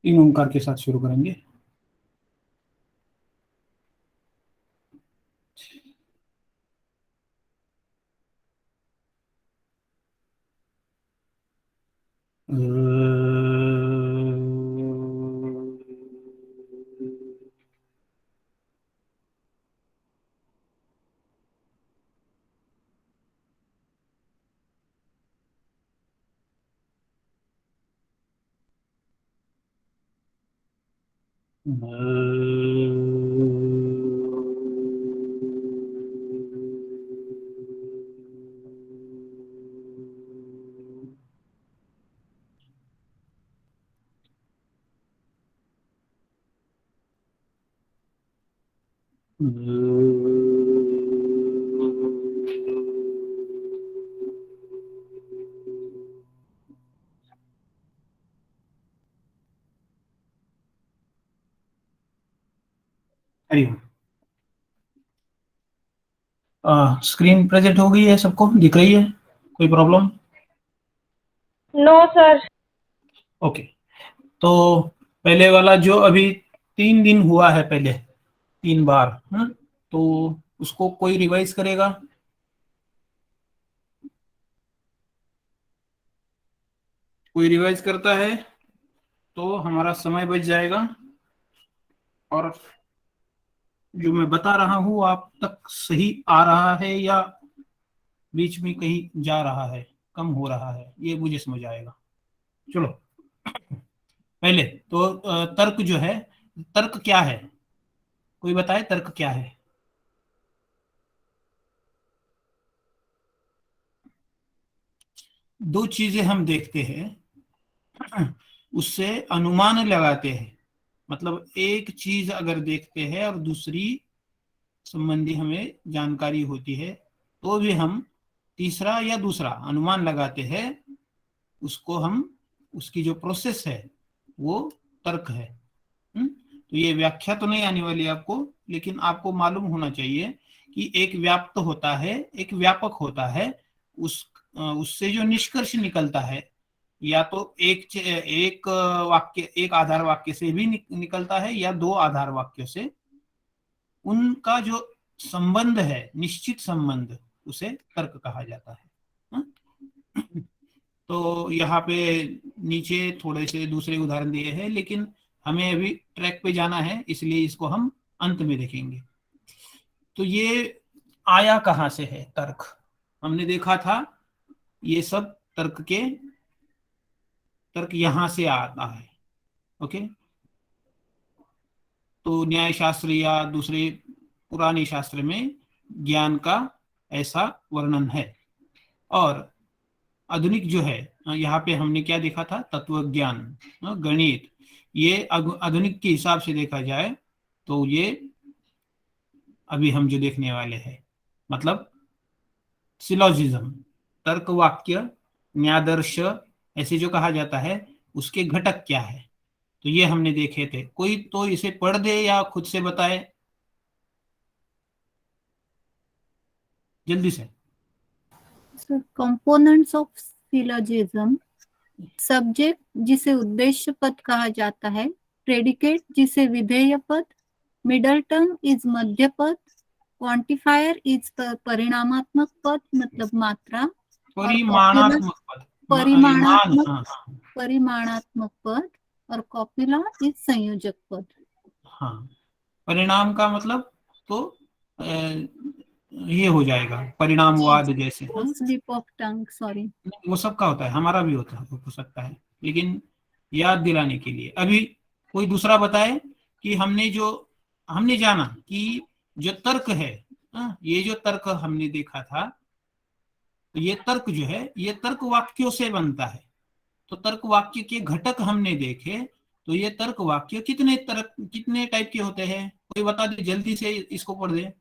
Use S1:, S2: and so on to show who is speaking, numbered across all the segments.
S1: तीन ओंकार के साथ शुरू करेंगे। हरिओम। स्क्रीन प्रेजेंट हो गई है, सबको दिख रही है? कोई प्रॉब्लम?
S2: No sir.
S1: ओके, तो पहले वाला जो अभी 3 दिन हुआ है, पहले 3 बार, तो उसको कोई रिवाइज करेगा? कोई रिवाइज करता है तो हमारा समय बच जाएगा, और जो मैं बता रहा हूँ आप तक सही आ रहा है या बीच में कहीं जा रहा है, कम हो रहा है, ये मुझे समझ आएगा। चलो, पहले तो तर्क जो है, तर्क क्या है? कोई बताए तर्क क्या है? दो चीजें हम देखते हैं, उससे अनुमान लगाते हैं। मतलब एक चीज अगर देखते हैं और दूसरी संबंधी हमें जानकारी होती है, तो भी हम तीसरा या दूसरा अनुमान लगाते हैं। उसको हम, उसकी जो प्रोसेस है वो तर्क है। तो ये व्याख्या तो नहीं आने वाली आपको, लेकिन आपको मालूम होना चाहिए कि एक व्याप्त होता है, एक व्यापक होता है। उससे जो निष्कर्ष निकलता है, या तो एक वाक्य, एक आधार वाक्य से भी निकलता है, या दो आधार वाक्यों से, उनका जो संबंध है, निश्चित संबंध, उसे तर्क कहा जाता है। हाँ? तो यहाँ पे नीचे थोड़े से दूसरे उदाहरण दिए हैं, लेकिन हमें अभी ट्रैक पे जाना है, इसलिए इसको हम अंत में देखेंगे। तो ये आया कहाँ से है तर्क? हमने देखा था ये सब तर्क यहां से आता है। ओके, तो न्याय शास्त्र या दूसरे पुराने शास्त्र में ज्ञान का ऐसा वर्णन है। और आधुनिक जो है, यहाँ पे हमने क्या देखा था? तत्व ज्ञान, गणित। ये आधुनिक के हिसाब से देखा जाए तो ये अभी हम जो देखने वाले हैं, मतलब सिलोजिज्म, तर्क वाक्य, न्यादर्श, ऐसे जो कहा जाता है, उसके घटक क्या है, तो ये हमने देखे थे। कोई तो इसे पढ़ दे या खुद से बताए जल्दी से।
S3: कंपोनेंट्स ऑफ सिलोजिज्म: सब्जेक्ट जिसे उद्देश्य पद कहा जाता है, प्रेडिकेट जिसे विधेय पद, मिडल टर्म इज मध्य पद, क्वांटिफायर इज परिणामात्मक पद मतलब मात्रा, और कॉपुला
S1: परिमाणात्मक पद, मान,
S3: परिमाणात्मक
S1: हाँ हाँ
S3: परिमाणात्मक पद, और कॉपुला इज संयोजक पद।
S1: हाँ। परिणाम का मतलब तो ये हो जाएगा परिणामवाद जैसे, हाँ?
S3: Slip of tongue, sorry.
S1: वो सबका होता है, हमारा भी होता है, हो सकता है, लेकिन याद दिलाने के लिए अभी कोई दूसरा बताए कि हमने जाना कि जो तर्क है, ये जो तर्क हमने देखा था, तो ये तर्क जो है ये तर्क वाक्यों से बनता है। तो तर्क वाक्य के घटक हमने देखे, तो ये तर्क वाक्य कितने टाइप के होते हैं? कोई बता दे जल्दी से, इसको पढ़ दे,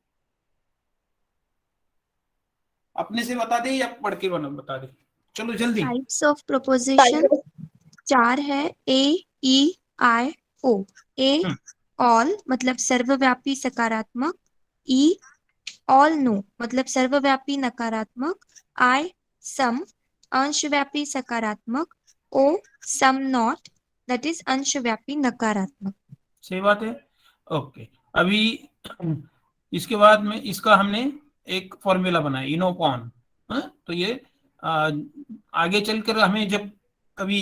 S1: अपने से बता दे या पढ़ के बता दे, चलो जल्दी।
S4: टाइप्स ऑफ प्रोपोजिशन 4 है। ए, ई, आई, ओ। ए ऑल मतलब सर्वव्यापी सकारात्मक, ई ऑल नो मतलब सर्वव्यापी नकारात्मक, आई सम अंशव्यापी सकारात्मक, ओ सम नॉट दैट इज अंशव्यापी नकारात्मक।
S1: सही बात है। ओके, अभी इसके बाद में इसका हमने एक फॉर्मूला बनाया इनोपॉन। तो ये आगे चलकर हमें जब कभी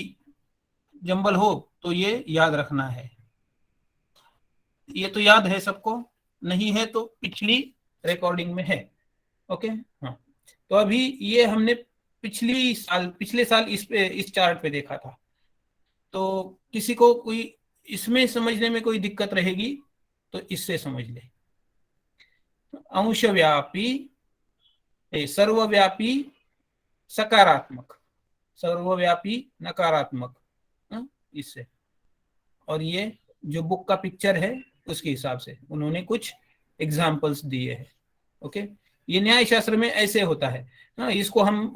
S1: जंबल हो तो ये याद रखना है। ये तो याद है सबको, नहीं है तो पिछली रिकॉर्डिंग में है। ओके, हाँ। तो अभी ये हमने पिछले साल इस चार्ट पे देखा था। तो किसी को कोई इसमें समझने में कोई दिक्कत रहेगी तो इससे समझ ले। अंशव्यापी, सर्वव्यापी सकारात्मक, सर्वव्यापी नकारात्मक, इससे। और ये जो बुक का पिक्चर है उसके हिसाब से उन्होंने कुछ एग्जाम्पल्स दिए हैं। ओके, ये न्याय शास्त्र में ऐसे होता है। इसको हम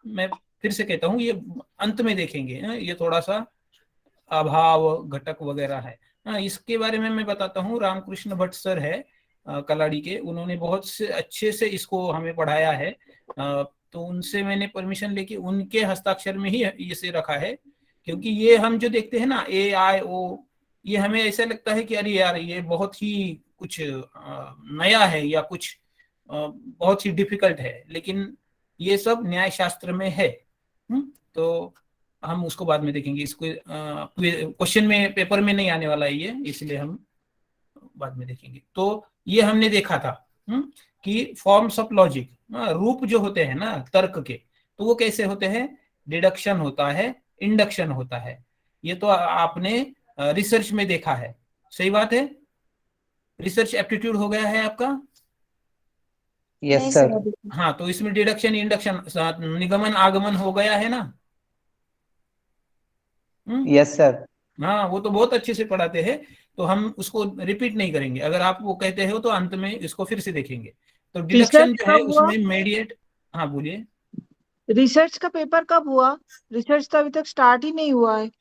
S1: मैं फिर से कहता हूँ, ये अंत में देखेंगे। ये थोड़ा सा अभाव घटक वगैरह है। इसके बारे में मैं बताता हूँ। रामकृष्ण भट्ट सर है कलाड़ी के, उन्होंने बहुत से अच्छे से इसको हमें पढ़ाया है। तो उनसे मैंने परमिशन लेके उनके हस्ताक्षर में ही इसे रखा है, क्योंकि ये हम जो देखते हैं ना AIO, ये हमें ऐसा लगता है कि अरे यार ये बहुत ही कुछ नया है या कुछ बहुत ही डिफिकल्ट है, लेकिन ये सब न्याय शास्त्र में है। तो हम उसको बाद में देखेंगे। इसको क्वेश्चन में पेपर में नहीं आने वाला है ये, इसलिए हम बाद में देखेंगे। तो ये हमने देखा था कि फॉर्म्स ऑफ लॉजिक, रूप जो होते हैं ना तर्क के, तो वो कैसे होते हैं। डिडक्शन होता है, इंडक्शन होता है। ये तो आपने रिसर्च में देखा है। सही बात है। रिसर्च एप्टीट्यूड हो गया है आपका।
S5: Yes sir.
S1: हाँ, तो इसमें डिडक्शन इंडक्शन निगमन आगमन हो गया है ना।
S5: Yes sir.
S1: हाँ, वो तो बहुत अच्छे से पढ़ाते हैं, तो हम उसको रिपीट नहीं करेंगे। अगर आप वो कहते हो तो अंत में इसको फिर से देखेंगे। तो डिडक्शन जो है उसमें मेडिएट। हाँ बोलिए।
S6: रिसर्च का पेपर कब हुआ? रिसर्च तो अभी तक स्टार्ट ही नहीं हुआ है।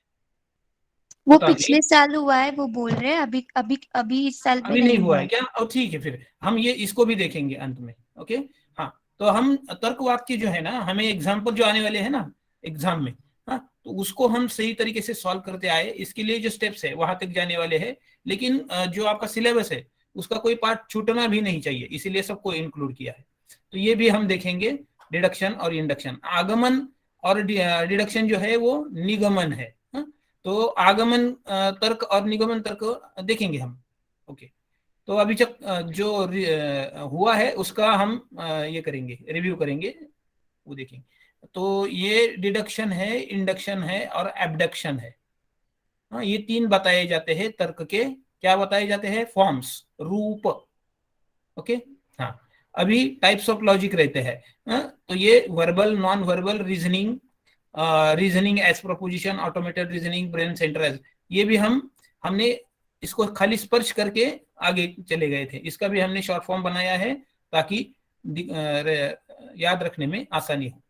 S4: वो पिछले साल हुआ है, वो बोल रहे हैं। अभी अभी अभी इस साल
S1: अभी नहीं हुआ है क्या? और ठीक है, फिर हम ये इसको भी देखेंगे अंत में। ओके, हाँ। तो हम तर्क वाक्य जो है ना, हमें एग्जाम्पल जो आने वाले हैं ना एग्जाम में, हाँ, तो उसको हम सही तरीके से सॉल्व करते आए। इसके लिए जो स्टेप्स है वहां तक जाने वाले हैं, लेकिन जो आपका सिलेबस है उसका कोई पार्ट छूटना भी नहीं चाहिए, इसीलिए सबको इंक्लूड किया है। तो ये भी हम देखेंगे, डिडक्शन और इंडक्शन। आगमन और डिडक्शन जो है वो निगमन है। तो आगमन तर्क और निगमन तर्क देखेंगे हम। ओके, तो अभी तक जो हुआ है उसका हम ये करेंगे, रिव्यू करेंगे, वो देखेंगे। तो ये डिडक्शन है, इंडक्शन है और एबडक्शन है। हाँ, ये तीन बताए जाते हैं तर्क के। क्या बताए जाते हैं? फॉर्म्स, रूप। ओके, हाँ। अभी टाइप्स ऑफ लॉजिक रहते हैं। तो ये verbal, non verbal, reasoning, reasoning as proposition, automated reasoning, brain centre as, ये भी हमने इसको खाली स्पर्श करके आगे चले गए थे। इसका भी हमने शॉर्ट फॉर्म बनाया है ताकि याद रखने में आसानी हो।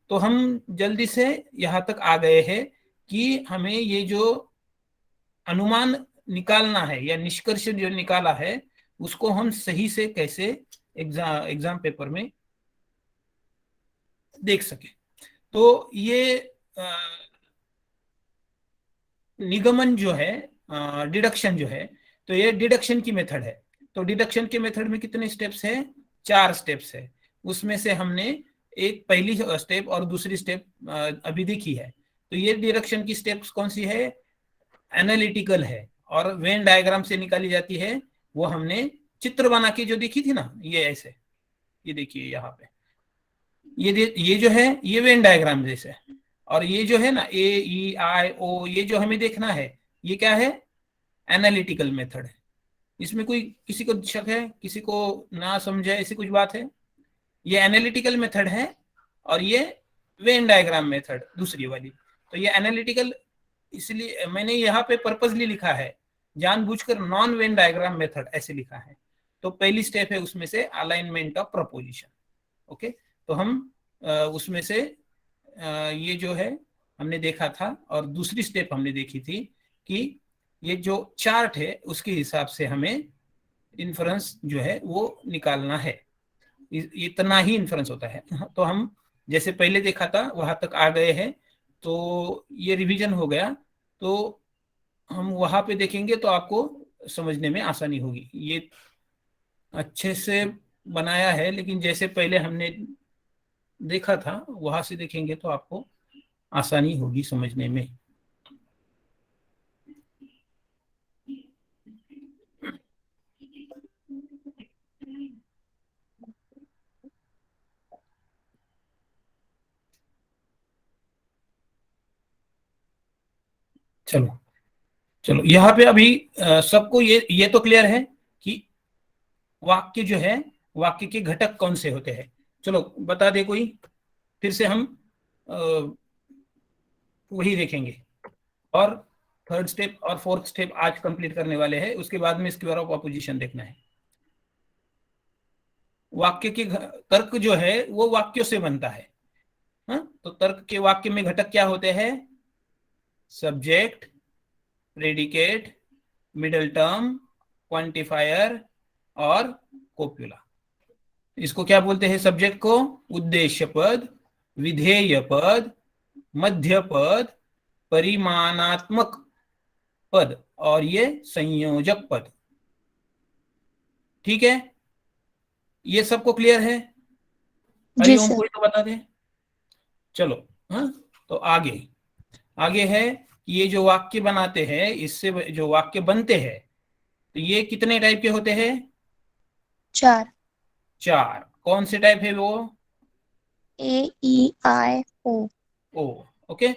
S1: तो हम जल्दी से यहाँ तक आ गए हैं कि हमें ये जो अनुमान निकालना है या निष्कर्ष जो निकाला है उसको हम सही से कैसे एग्जाम पेपर में देख सके। तो ये निगमन जो है, डिडक्शन जो है, तो ये डिडक्शन की मेथड है। तो डिडक्शन के मेथड में कितने स्टेप्स है? 4 स्टेप्स है। उसमें से हमने एक पहली स्टेप और दूसरी स्टेप अभी देखी है। तो ये डिडक्शन की स्टेप्स कौन सी है? एनालिटिकल है और वेन डायग्राम से निकाली जाती है। वो हमने चित्र बना के जो देखी थी ना, ये ऐसे, ये देखिए यहाँ पे, ये जो है ये वेन डायग्राम जैसे। और ये जो है ना AEIO, ये जो हमें देखना है ये क्या है? एनालिटिकल मेथड है। इसमें कोई किसी को शक है, किसी को ना समझे ऐसी कुछ बात है? ये एनालिटिकल मेथड है और ये वेन डायग्राम मेथड दूसरी वाली। तो ये एनालिटिकल, इसलिए मैंने यहाँ पे पर्पसली लिखा है, जानबूझकर नॉन वेन डायग्राम मेथड ऐसे लिखा है। तो पहली स्टेप है उसमें से अलाइनमेंट ऑफ प्रपोजिशन। ओके, तो हम उसमें से ये जो है हमने देखा था, और दूसरी स्टेप हमने देखी थी कि ये जो चार्ट है उसके हिसाब से हमें इन्फ्रेंस जो है वो निकालना है। इतना ही इन्फ्रेंस होता है। तो हम जैसे पहले देखा था वहां तक आ गए हैं। तो ये रिवीजन हो गया। तो हम वहां पे देखेंगे तो आपको समझने में आसानी होगी। ये अच्छे से बनाया है, लेकिन जैसे पहले हमने देखा था वहां से देखेंगे तो आपको आसानी होगी समझने में। चलो चलो, यहाँ पे अभी सबको ये तो क्लियर है कि वाक्य जो है, वाक्य के घटक कौन से होते हैं। चलो बता दे कोई, फिर से हम वही देखेंगे और थर्ड स्टेप और फोर्थ स्टेप आज कंप्लीट करने वाले हैं। उसके बाद में स्क्वायर ऑफ अपोजिशन देखना है। वाक्य के तर्क जो है वो वाक्यों से बनता है। तो तर्क के वाक्य में घटक क्या होते हैं? Subject, predicate, middle term, quantifier और कोप्युला। इसको क्या बोलते हैं? सब्जेक्ट को उद्देश्य पद, विधेय पद, मध्य पद, परिमाणात्मक पद और ये संयोजक पद। ठीक है, ये सबको क्लियर है?
S4: जी
S1: हरिओम
S4: सर।
S1: कोई तो बता दे। चलो, हाँ तो आगे है कि ये जो वाक्य बनाते हैं, इससे जो वाक्य बनते हैं, तो ये कितने टाइप के होते हैं?
S4: 4।
S1: कौन से टाइप है वो?
S4: AEIO।
S1: ओके।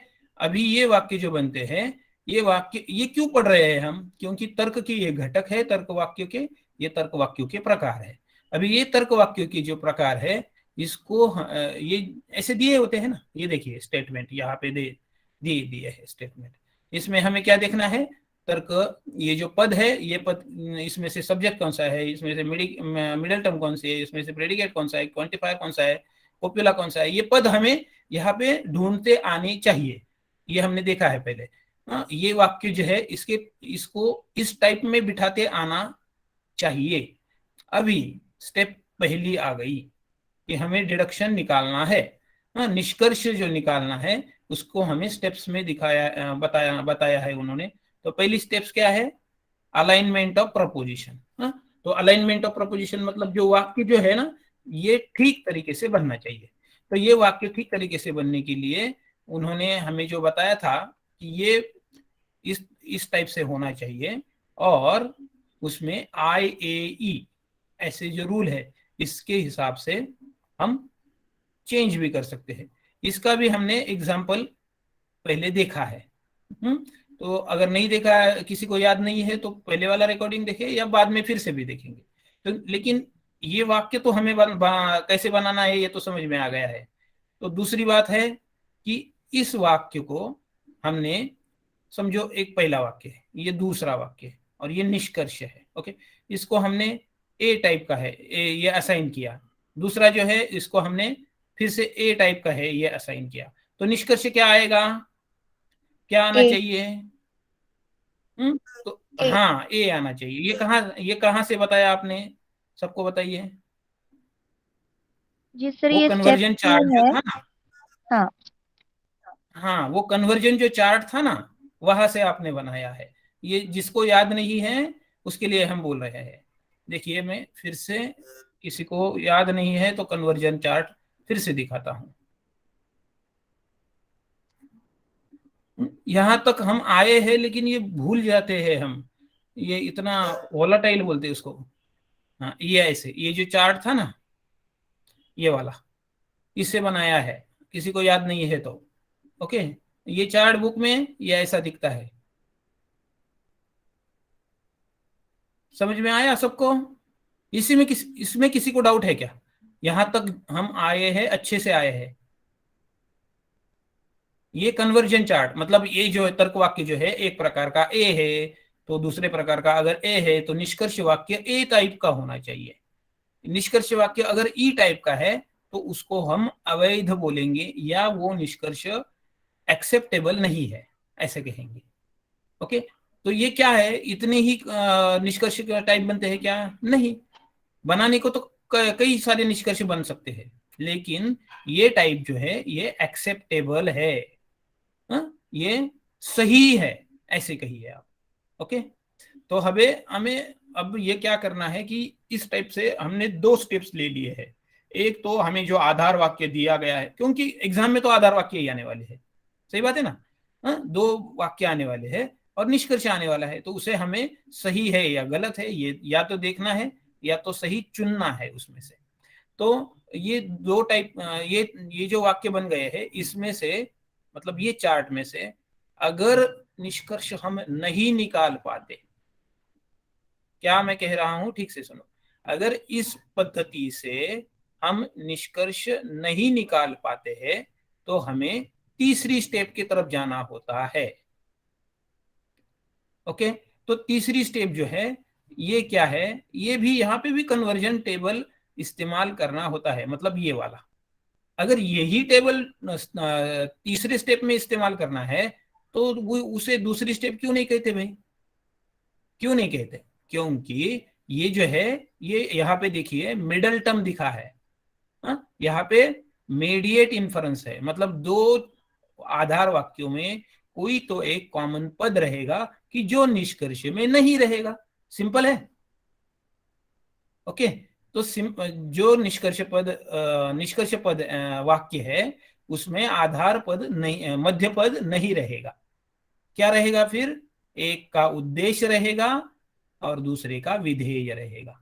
S1: अभी ये वाक्य जो बनते हैं, ये वाक्य ये क्यों पढ़ रहे हैं हम? क्योंकि तर्क के ये घटक है, तर्क वाक्यों के, ये तर्क वाक्यों के प्रकार है। अभी ये तर्क वाक्यों के जो प्रकार है, इसको ये ऐसे दिए होते हैं ना, ये देखिए स्टेटमेंट यहाँ पे दिए है स्टेटमेंट। इसमें हमें क्या देखना है? तर्क, ये जो पद है, ये पद, इसमें से सब्जेक्ट कौन सा है, इसमें से मिडिल टर्म कौन सी है, इसमें से प्रेडिकेट कौन सा है, क्वांटिफायर कौन सा है, कोप्युला कौन सा है, ये पद हमें यहाँ पे ढूंढते आने चाहिए। ये हमने देखा है पहले। ये वाक्य जो है, इसको इस टाइप में बिठाते आना चाहिए। अभी स्टेप पहली आ गई कि हमें डिडक्शन निकालना है। निष्कर्ष जो निकालना है उसको हमें स्टेप्स में दिखाया, बताया है उन्होंने। तो पहली स्टेप्स क्या है? Alignment of preposition. तो अलाइनमेंट ऑफ प्रपोजिशन मतलब जो वाक्य जो है ना, ये ठीक तरीके से बनना चाहिए। तो ये वाक्य ठीक तरीके से बनने के लिए उन्होंने हमें जो बताया था कि ये इस टाइप से होना चाहिए, और उसमें IAE ऐसे जो रूल है, इसके हिसाब से हम चेंज भी कर सकते हैं। इसका भी हमने एग्जाम्पल पहले देखा है। तो अगर नहीं देखा, किसी को याद नहीं है, तो पहले वाला रिकॉर्डिंग देखे या बाद में फिर से भी देखेंगे। तो लेकिन ये वाक्य तो हमें कैसे बनाना है ये तो समझ में आ गया है। तो दूसरी बात है कि इस वाक्य को हमने, समझो एक पहला वाक्य है, ये दूसरा वाक्य है और ये निष्कर्ष है। ओके, इसको हमने ए टाइप का है, ये असाइन किया। दूसरा जो है, इसको हमने फिर से ए टाइप का है, ये असाइन किया। तो निष्कर्ष क्या आएगा? क्या आना
S2: ए।
S1: चाहिए? तो
S2: ए।
S1: हाँ, ए आना चाहिए। ये कहाँ से बताया आपने? सबको बताइए।
S2: जी सर,
S1: वो
S2: ये स्टेप
S1: कन्वर्जन
S2: 2
S1: चार्ट जो
S2: है।
S1: था ना,
S2: हाँ।
S1: हाँ वो कन्वर्जन जो चार्ट था ना, वहां से आपने बनाया है। ये जिसको याद नहीं है उसके लिए हम बोल रहे हैं। देखिए, मैं फिर से, किसी को याद नहीं है तो कन्वर्जन चार्ट फिर से दिखाता हूं। यहां तक हम आए हैं, लेकिन ये भूल जाते हैं हम, ये इतना वोलाटाइल बोलते हैं उसको। हाँ, ये ऐसे, ये जो चार्ट था ना, ये वाला, इससे बनाया है। किसी को याद नहीं है तो ओके, ये चार्ट बुक में ये ऐसा दिखता है। समझ में आया सबको? इसमें किसी को डाउट है क्या? यहां तक हम आए हैं, अच्छे से आए हैं। ये कन्वर्जन चार्ट मतलब ये जो है तर्क वाक्य जो है, एक प्रकार का ए है, तो दूसरे प्रकार का अगर ए है तो निष्कर्ष वाक्य ए टाइप का होना चाहिए। निष्कर्ष वाक्य अगर ई टाइप का है तो उसको हम अवैध बोलेंगे, या वो निष्कर्ष एक्सेप्टेबल नहीं है, ऐसे कहेंगे। ओके, तो ये क्या है? इतने ही निष्कर्ष टाइप बनते हैं क्या? नहीं, बनाने को तो कई सारे निष्कर्ष बन सकते हैं, लेकिन ये टाइप जो है ये एक्सेप्टेबल है, ये सही है, ऐसे कहिए आप। ओके, तो हमें अब ये क्या करना है कि इस टाइप से हमने 2 स्टेप्स ले लिए हैं। एक तो हमें जो आधार वाक्य दिया गया है, क्योंकि एग्जाम में तो आधार वाक्य ही आने वाले हैं, सही बात है ना, 2 वाक्य आने वाले हैं और निष्कर्ष आने वाला है, तो उसे हमें सही है या गलत है ये या तो देखना है या तो सही चुनना है उसमें से। तो ये 2 टाइप, ये जो वाक्य बन गए हैं इसमें से, मतलब ये चार्ट में से अगर निष्कर्ष हम नहीं निकाल पाते, क्या मैं कह रहा हूं ठीक से सुनो, अगर इस पद्धति से हम निष्कर्ष नहीं निकाल पाते हैं तो हमें तीसरी स्टेप की तरफ जाना होता है। ओके, तो तीसरी स्टेप जो है ये क्या है, ये भी यहाँ पे भी कन्वर्जन टेबल इस्तेमाल करना होता है, मतलब ये वाला। अगर यही टेबल तीसरे स्टेप में इस्तेमाल करना है तो वो उसे दूसरी स्टेप क्यों नहीं कहते भाई, क्यों नहीं कहते? क्योंकि ये जो है ये यहाँ पे देखिए मिडल टर्म दिखा है, यहाँ पे मीडिएट इन्फरेंस है, मतलब 2 आधार वाक्यों में कोई तो एक कॉमन पद रहेगा कि जो निष्कर्ष में नहीं रहेगा। सिंपल है। ओके, तो जो निष्कर्ष पद वाक्य है उसमें आधार पद नहीं, मध्य पद नहीं रहेगा। क्या रहेगा फिर? एक का उद्देश्य रहेगा और दूसरे का विधेय रहेगा।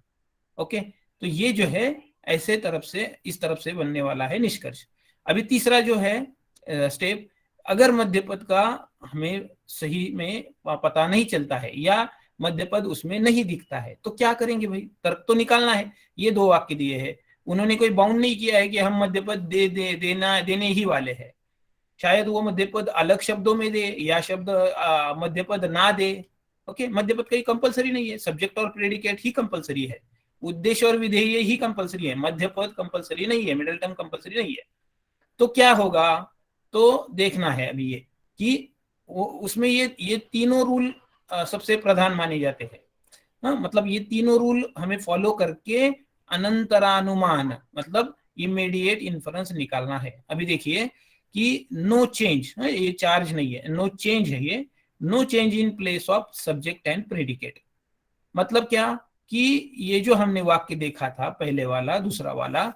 S1: ओके, तो ये जो है ऐसे तरफ से, इस तरफ से बनने वाला है निष्कर्ष। अभी तीसरा जो है स्टेप, अगर मध्य पद का हमें सही में पता नहीं चलता है या मध्य पद उसमें नहीं दिखता है तो क्या करेंगे भाई? तर्क तो निकालना है। ये 2 वाक्य दिए हैं, उन्होंने कोई बाउंड नहीं किया है कि हम मध्य पद देने ही वाले हैं। शायद वो मध्य पद अलग शब्दों में दे या शब्द मध्य पद ना दे। ओके, मध्य पद कहीं कंपलसरी नहीं है, सब्जेक्ट और प्रेडिकेट ही कंपलसरी है, उद्देश्य और विधेय ही कंपलसरी है, मध्य पद कंपलसरी नहीं है, मिडिल टर्म कंपलसरी नहीं है। तो क्या होगा, तो देखना है अभी ये कि उसमें ये तीनों रूल सबसे प्रधान माने जाते हैं। मतलब ये तीनों रूल हमें फॉलो करके अनंतरानुमान मतलब इमीडिएट इन्फरेंस निकालना है। अभी देखिए कि नो चेंज, ये चार्ज नहीं है, नो चेंज है ये, no change in place of subject and predicate. मतलब क्या कि ये जो हमने वाक्य देखा था पहले वाला दूसरा वाला,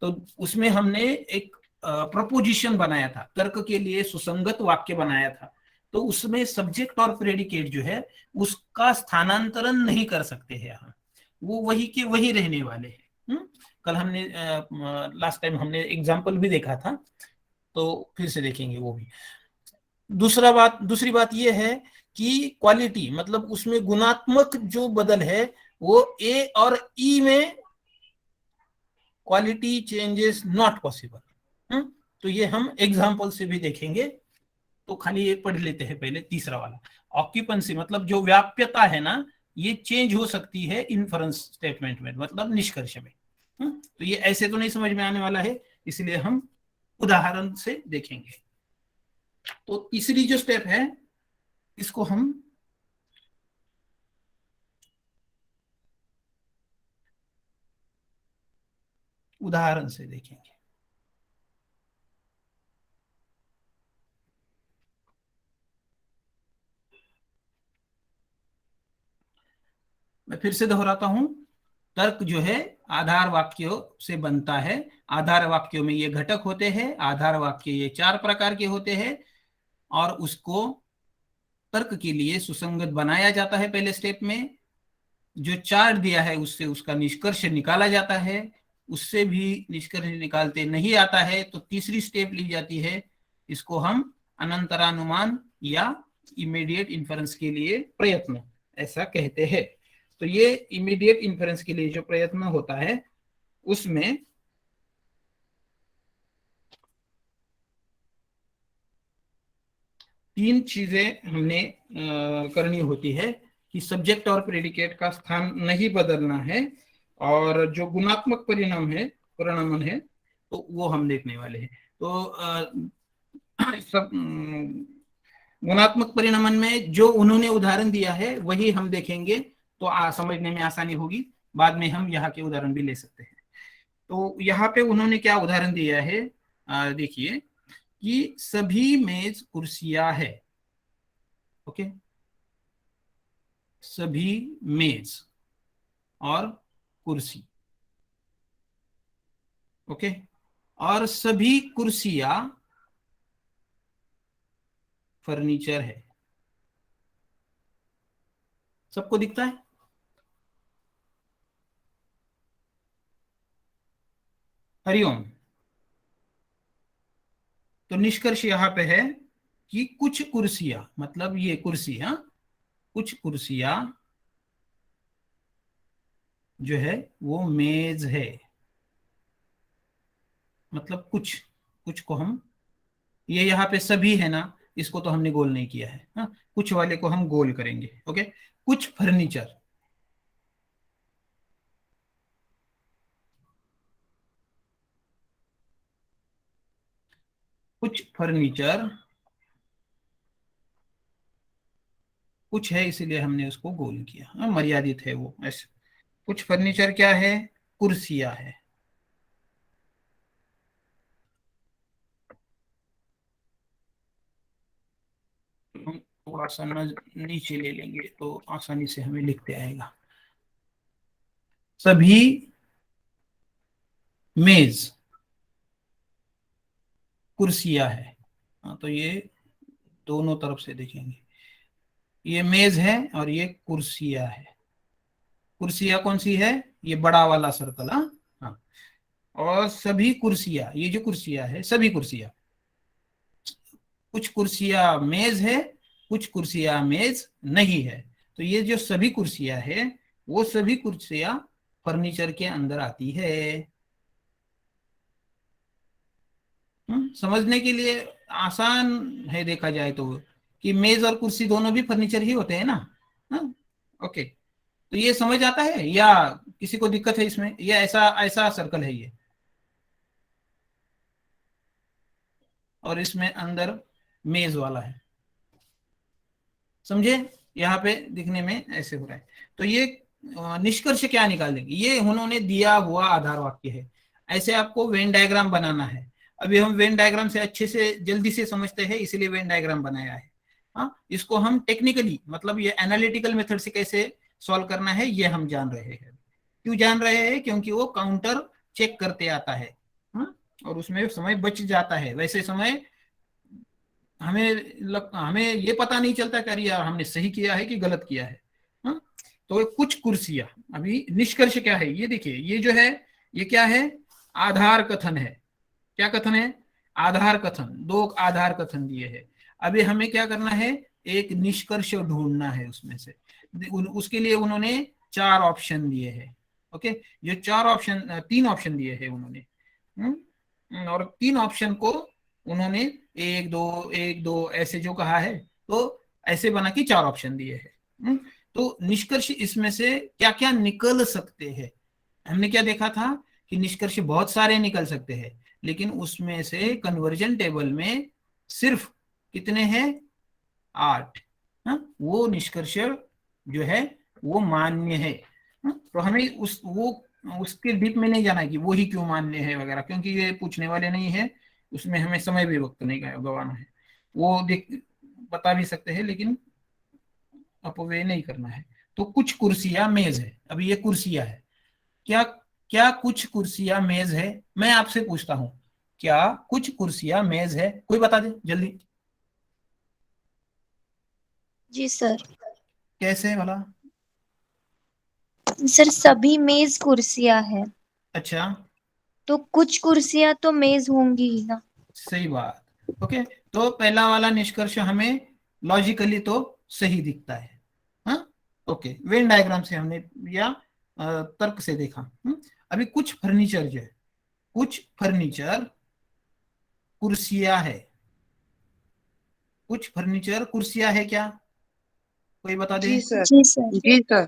S1: तो उसमें हमने एक प्रपोजिशन बनाया था, तर्क के लिए सुसंगत वाक्य बनाया था, तो उसमें सब्जेक्ट और प्रेडिकेट जो है उसका स्थानांतरण नहीं कर सकते हैं हम, वो वही के वही रहने वाले हैं। कल हमने लास्ट टाइम हमने एग्जाम्पल भी देखा था, तो फिर से देखेंगे वो भी। दूसरी बात ये है कि क्वालिटी मतलब उसमें गुणात्मक जो बदल है वो ए और ई में क्वालिटी चेंजेस नॉट पॉसिबल। तो ये हम एग्जाम्पल से भी देखेंगे। तो खाली ये पढ़ लेते हैं पहले तीसरा वाला। ऑक्यूपेंसी मतलब जो व्याप्यता है ना, ये चेंज हो सकती है इन्फरेंस स्टेटमेंट में, मतलब निष्कर्ष में। तो ये ऐसे तो नहीं समझ में आने वाला है, इसलिए हम उदाहरण से देखेंगे। तो तीसरी जो स्टेप है इसको हम उदाहरण से देखेंगे। मैं फिर से दोहराता हूं, तर्क जो है आधार वाक्यों से बनता है। आधार वाक्यों में ये घटक होते हैं, आधार वाक्य ये 4 प्रकार के होते हैं और उसको तर्क के लिए सुसंगत बनाया जाता है। पहले स्टेप में जो चार्ट दिया है उससे उसका निष्कर्ष निकाला जाता है, उससे भी निष्कर्ष निकालते नहीं आता है तो तीसरी स्टेप ली जाती है, इसको हम अनंतरानुमान या इमीडिएट इन्फरेंस के लिए प्रयत्न ऐसा कहते हैं। तो ये इमीडिएट इन्फरेंस के लिए जो प्रयत्न होता है उसमें तीन चीजें हमने करनी होती है कि सब्जेक्ट और प्रेडिकेट का स्थान नहीं बदलना है और जो गुणात्मक परिणाम है तो वो हम देखने वाले हैं। तो सब गुणात्मक परिणामन में जो उन्होंने उदाहरण दिया है वही हम देखेंगे तो समझने में आसानी होगी। बाद में हम यहाँ के उदाहरण भी ले सकते हैं। तो यहाँ पे उन्होंने क्या उदाहरण दिया है, देखिए कि सभी मेज कुर्सियां है। ओके, सभी मेज और कुर्सी, ओके, और सभी कुर्सियां फर्नीचर है। सबको दिखता है? हरिओम। तो निष्कर्ष यहां पे है कि कुछ कुर्सियां, मतलब ये कुर्सियां, कुछ कुर्सियां जो है वो मेज है। मतलब कुछ, कुछ को हम, ये यहाँ पे सभी है ना, इसको तो हमने गोल नहीं किया है, हाँ, कुछ वाले को हम गोल करेंगे, ओके। कुछ फर्नीचर, कुछ फर्नीचर कुछ है इसीलिए हमने उसको गोल किया, हाँ, मर्यादित है वो ऐसे। कुछ फर्नीचर क्या है? कुर्सियां है। हम थोड़ा सा नीचे ले लेंगे तो आसानी से हमें लिखते आएगा। सभी मेज कुर्सियां है, हाँ, तो ये दोनों तरफ से देखेंगे, ये मेज है और ये कुर्सियां है। कुर्सियां कौन सी है? ये बड़ा वाला सर्कल, हाँ हाँ। और सभी कुर्सियां, ये जो कुर्सियां है सभी कुर्सियां, कुछ कुर्सियां मेज है, कुछ कुर्सियां मेज नहीं है। तो ये जो सभी कुर्सियां है वो सभी कुर्सियां फर्नीचर के अंदर आती है। समझने के लिए आसान है देखा जाए तो, कि मेज और कुर्सी दोनों भी फर्नीचर ही होते हैं ना, हाँ, ओके। तो ये समझ आता है या किसी को दिक्कत है इसमें? ये ऐसा ऐसा सर्कल है ये, और इसमें अंदर मेज वाला है, समझे? यहाँ पे दिखने में ऐसे हो रहा है। तो ये निष्कर्ष क्या निकालेंगे? ये उन्होंने दिया हुआ आधार वाक्य है, ऐसे आपको वेन डायग्राम बनाना है। अभी हम वेन डायग्राम से अच्छे से जल्दी से समझते हैं इसलिए वेन डायग्राम बनाया है, हाँ। इसको हम टेक्निकली, मतलब ये एनालिटिकल मेथड से कैसे सॉल्व करना है ये हम जान रहे हैं। क्यों जान रहे हैं? क्योंकि वो काउंटर चेक करते आता है, हाँ? और उसमें समय बच जाता है। वैसे समय हमें ये पता नहीं चलता कि अरे यार हमने सही किया है कि गलत किया है, हाँ? तो कुछ कुर्सियां, अभी निष्कर्ष क्या है ये देखिए, ये जो है ये क्या है? आधार कथन है। क्या कथन है? आधार कथन। दो आधार कथन दिए हैं। अभी हमें क्या करना है? एक निष्कर्ष ढूंढना है उसमें से। उसके लिए उन्होंने 4 ऑप्शन दिए हैं, ओके। जो 4 ऑप्शन, 3 ऑप्शन दिए हैं उन्होंने, और 3 ऑप्शन को उन्होंने 1 2 1 2 ऐसे जो कहा है, तो ऐसे बना के 4 ऑप्शन दिए हैं। तो निष्कर्ष इसमें से क्या क्या निकल सकते हैं? हमने क्या देखा था कि निष्कर्ष बहुत सारे निकल सकते हैं, लेकिन उसमें से कन्वर्जन टेबल में सिर्फ कितने हैं? 8, हाँ? वो निष्कर्ष जो है वो मान्य है, हाँ? तो हमें उसके डीप में नहीं जाना है कि वो ही क्यों मान्य है वगैरह, क्योंकि ये पूछने वाले नहीं है, उसमें हमें समय भी वक्त नहीं गवाना है। वो बता भी सकते हैं लेकिन अपव्यय नहीं करना है। तो कुछ कुर्सियां मेज है, अभी ये कुर्सियां है, क्या क्या कुछ कुर्सियां मेज है? मैं आपसे पूछता हूं, क्या कुछ कुर्सियां मेज है? कोई बता दे जल्दी।
S4: जी सर।
S1: कैसे भला?
S4: सर सभी मेज कुर्सियां है,
S1: अच्छा,
S4: तो कुछ कुर्सियां तो मेज होंगी ही ना।
S1: सही बात, ओके। तो पहला वाला निष्कर्ष हमें लॉजिकली तो सही दिखता है, हाँ, ओके। वेन डायग्राम से हमने या तर्क से देखा। अभी कुछ फर्नीचर जो है, कुछ फर्नीचर कुर्सियां है, कुछ फर्नीचर कुर्सियां है क्या? कोई बता दे।
S6: जी सर।
S4: जी सर।
S6: जी सर।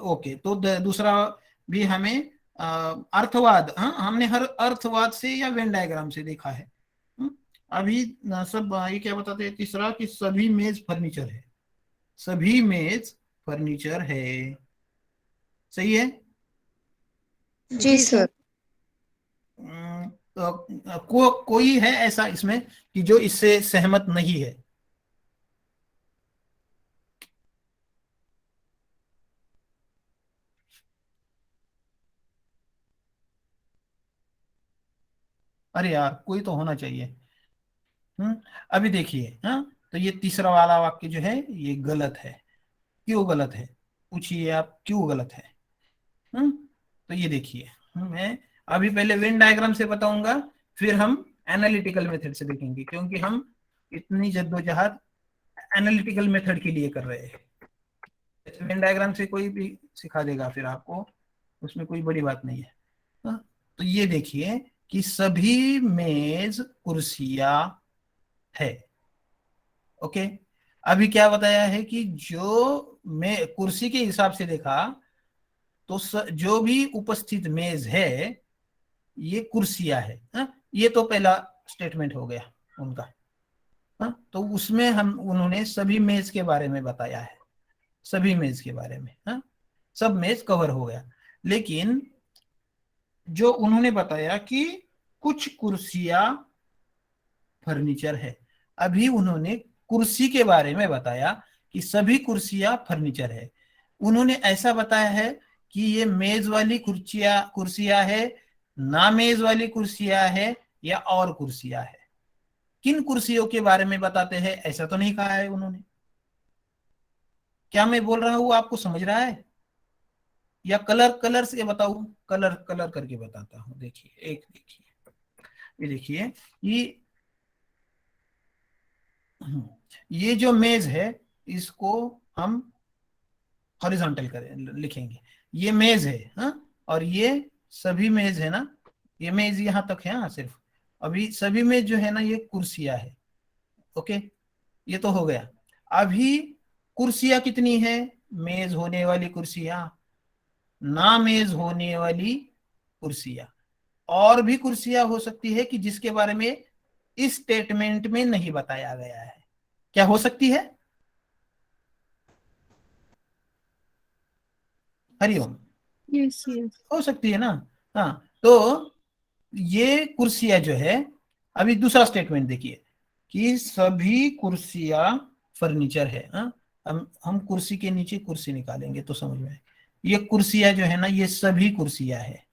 S1: ओके, तो दूसरा भी हमें अर्थवाद, हाँ, हमने हर अर्थवाद से या वेन डायग्राम से देखा है। अभी सब ये क्या बताते हैं? तीसरा कि सभी मेज फर्नीचर है, सभी मेज फर्नीचर है, सही है।
S4: जी सर।
S1: कोई है ऐसा इसमें कि जो इससे सहमत नहीं है? अरे यार कोई तो होना चाहिए। अभी देखिए, हाँ, तो ये तीसरा वाला वाक्य जो है ये गलत है। क्यों गलत है? पूछिए आप, क्यों गलत है? हम्म तो ये देखिए, मैं अभी पहले वेन डायग्राम से बताऊंगा, फिर हम एनालिटिकल मेथड से देखेंगे, क्योंकि हम इतनी जद्दोजहद एनालिटिकल मेथड के लिए कर रहे हैं। वेन डायग्राम से कोई भी सिखा देगा फिर आपको, उसमें कोई बड़ी बात नहीं है। हाँ, तो ये देखिए कि सभी मेज कुर्सियां है। ओके, अभी क्या बताया है कि जो मैं कुर्सी के हिसाब से देखा तो जो भी उपस्थित मेज है ये कुर्सियां है। ये तो पहला स्टेटमेंट हो गया उनका। तो उसमें हम उन्होंने सभी मेज के बारे में बताया है, सभी मेज के बारे में। सब मेज कवर हो गया। लेकिन जो उन्होंने बताया कि कुछ कुर्सियां फर्नीचर है, अभी उन्होंने कुर्सी के बारे में बताया कि सभी कुर्सियां फर्नीचर है। उन्होंने ऐसा बताया है कि ये मेज वाली कुर्सियां है, ना मेज वाली कुर्सियां है, या और कुर्सियां है। किन कुर्सियों के बारे में बताते हैं ऐसा तो नहीं कहा है उन्होंने। क्या मैं बोल रहा हूं आपको समझ रहा है? या कलर कलर से बताऊं? कलर कलर करके बताता हूं। देखिए, एक देखिए, ये देखिए, ये जो मेज है इसको हम हॉरिजॉन्टल करें, लिखेंगे। ये मेज है, और ये सभी मेज है ना, ये मेज यहां तक है। सिर्फ अभी सभी मेज जो है ना ये कुर्सियां है। ओके, ये तो हो गया। अभी कुर्सियां कितनी है? मेज होने वाली कुर्सियां, ना मेज होने वाली कुर्सियां, और भी कुर्सियां हो सकती है कि जिसके बारे में इस स्टेटमेंट में नहीं बताया गया है। क्या हो सकती है? हरिओम।
S3: Yes yes.
S1: हो सकती है ना। हाँ, तो ये कुर्सियां जो है, अभी दूसरा स्टेटमेंट देखिए कि सभी कुर्सियां फर्नीचर है। हम कुर्सी के नीचे कुर्सी निकालेंगे तो समझ में आए। ये कुर्सियां जो है ना ये सभी कुर्सियां है।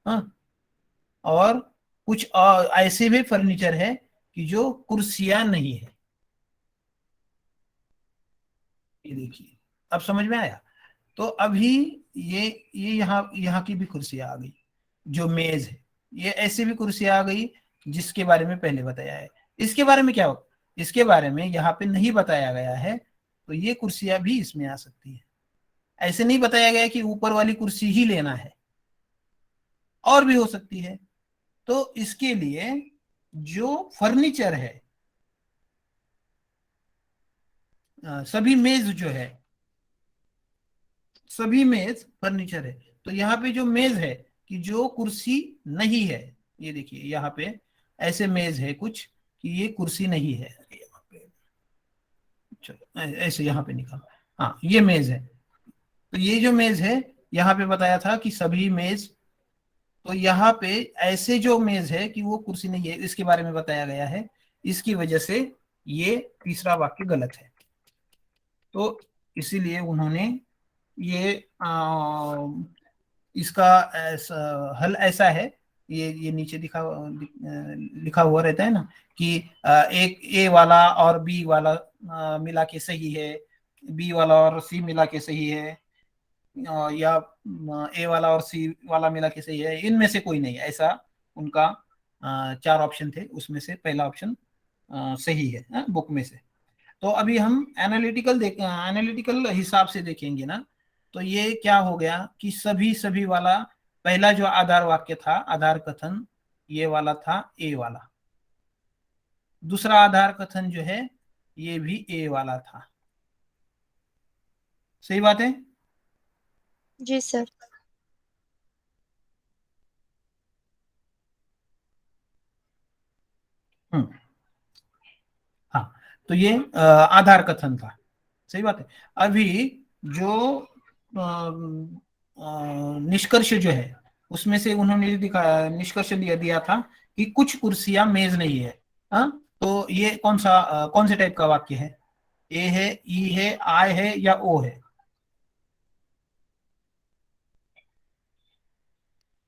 S1: हाँ, और कुछ ऐसे भी फर्नीचर है कि जो कुर्सियां नहीं है। ये देखिए, अब समझ में आया? तो अभी ये यहाँ की भी कुर्सियां आ गई, जो मेज है। ये ऐसी भी कुर्सियां आ गई जिसके बारे में पहले बताया है। इसके बारे में क्या हो, इसके बारे में यहाँ पे नहीं बताया गया है, तो ये कुर्सियां भी इसमें आ सकती है। ऐसे नहीं बताया गया कि ऊपर वाली कुर्सी ही लेना है, और भी हो सकती है। तो इसके लिए जो फर्नीचर है, सभी मेज जो है, सभी मेज फर्नीचर है। तो यहाँ पे जो मेज है कि जो कुर्सी नहीं है, ये देखिए यहाँ पे ऐसे मेज है कुछ कि ये कुर्सी नहीं है। यहाँ पे चलो ऐसे यहाँ पे निकाल, हाँ ये मेज है। तो ये जो मेज है यहाँ पे बताया था कि सभी मेज, तो यहाँ पे ऐसे जो मेज है कि वो कुर्सी नहीं है, इसके बारे में बताया गया है। इसकी वजह से ये तीसरा वाक्य गलत है। तो इसीलिए उन्होंने ये इसका हल ऐसा है, ये नीचे लिखा हुआ रहता है ना कि एक ए वाला और बी वाला मिला के सही है, बी वाला और सी मिला के सही है, या ए वाला और सी वाला मिला के सही है। इनमें से कोई नहीं, ऐसा उनका चार ऑप्शन थे, उसमें से पहला ऑप्शन सही है बुक में से। तो अभी हम एनालिटिकल हिसाब से देखेंगे ना, तो ये क्या हो गया कि सभी सभी वाला पहला जो आधार वाक्य था, आधार कथन, ये वाला था ए वाला। दूसरा आधार कथन जो है ये भी ए वाला था। सही बात है?
S4: जी सर।
S1: हम्म हाँ, तो ये आधार कथन था। सही बात है। अभी जो निष्कर्ष जो है उसमें से उन्होंने निष्कर्ष दिया था कि कुछ कुर्सियां मेज नहीं है। हाँ, तो ये कौन से टाइप का वाक्य है? ए है, ई है, आई है, या ओ है?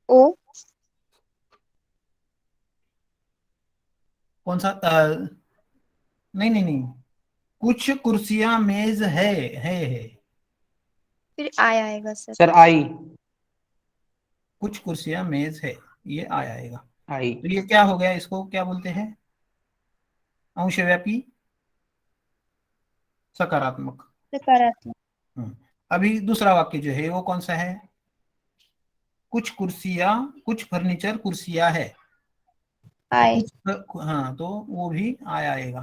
S4: ओ।
S1: कौन सा नहीं नहीं नहीं, कुछ कुर्सियां मेज है।
S4: फिर आय आएगा सर।
S5: Sir I.
S1: कुछ कुर्सियां मेज है, ये आएगा।
S5: आई।
S1: तो ये क्या हो गया, इसको क्या बोलते हैं? अंशव्यापी सकारात्मक।
S4: सकारात्मक।
S1: अभी दूसरा वाक्य जो है वो कौन सा है? कुछ कुर्सियां, कुछ फर्नीचर कुर्सियां है।
S4: आय।
S1: हाँ, तो वो भी आएगा।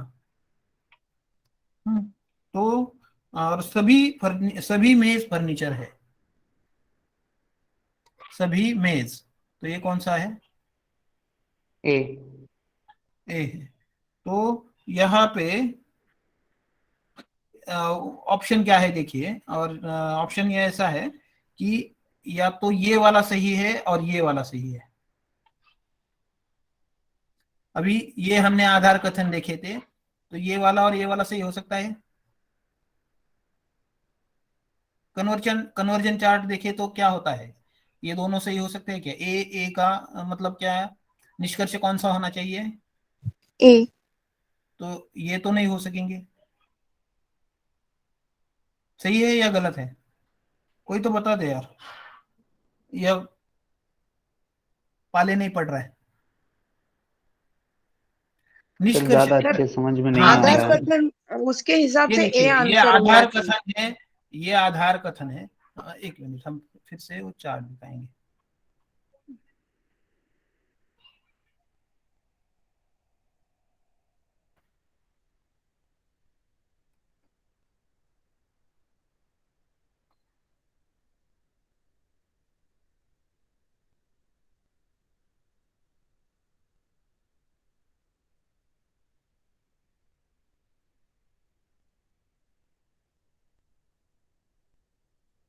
S1: तो और सभी मेज फर्नीचर है, सभी मेज। तो ये कौन सा है?
S5: ए।
S1: ए है। तो यहाँ पे ऑप्शन क्या है देखिए, और ऑप्शन ये ऐसा है कि या तो ये वाला सही है और ये वाला सही है। अभी ये हमने आधार कथन देखे थे, तो ये वाला और ये वाला सही हो सकता है। कन्वर्जन चार्ट देखे तो क्या होता है, ये दोनों सही हो सकते हैं क्या? ए का मतलब क्या है, निष्कर्ष कौन सा होना चाहिए?
S4: ए।
S1: तो ये तो नहीं हो सकेंगे। सही है या गलत है? कोई तो बता दे यार, यह पाले नहीं पड़ रहा है।
S5: सर
S1: निष्कर्ष,
S5: ज्यादा
S6: सर
S5: अच्छे समझ में नहीं
S1: हाँ
S5: आ
S6: आधार
S5: रहा है।
S6: कथन उसके हिसाब
S1: ये
S6: से ए
S1: देखिए, ये
S6: आंसर होना
S1: आधार
S6: चाहिए।
S1: कथन है, ये आधार कथन है। एक मिनट, हम फिर से वो चार्ट दिखाएंगे।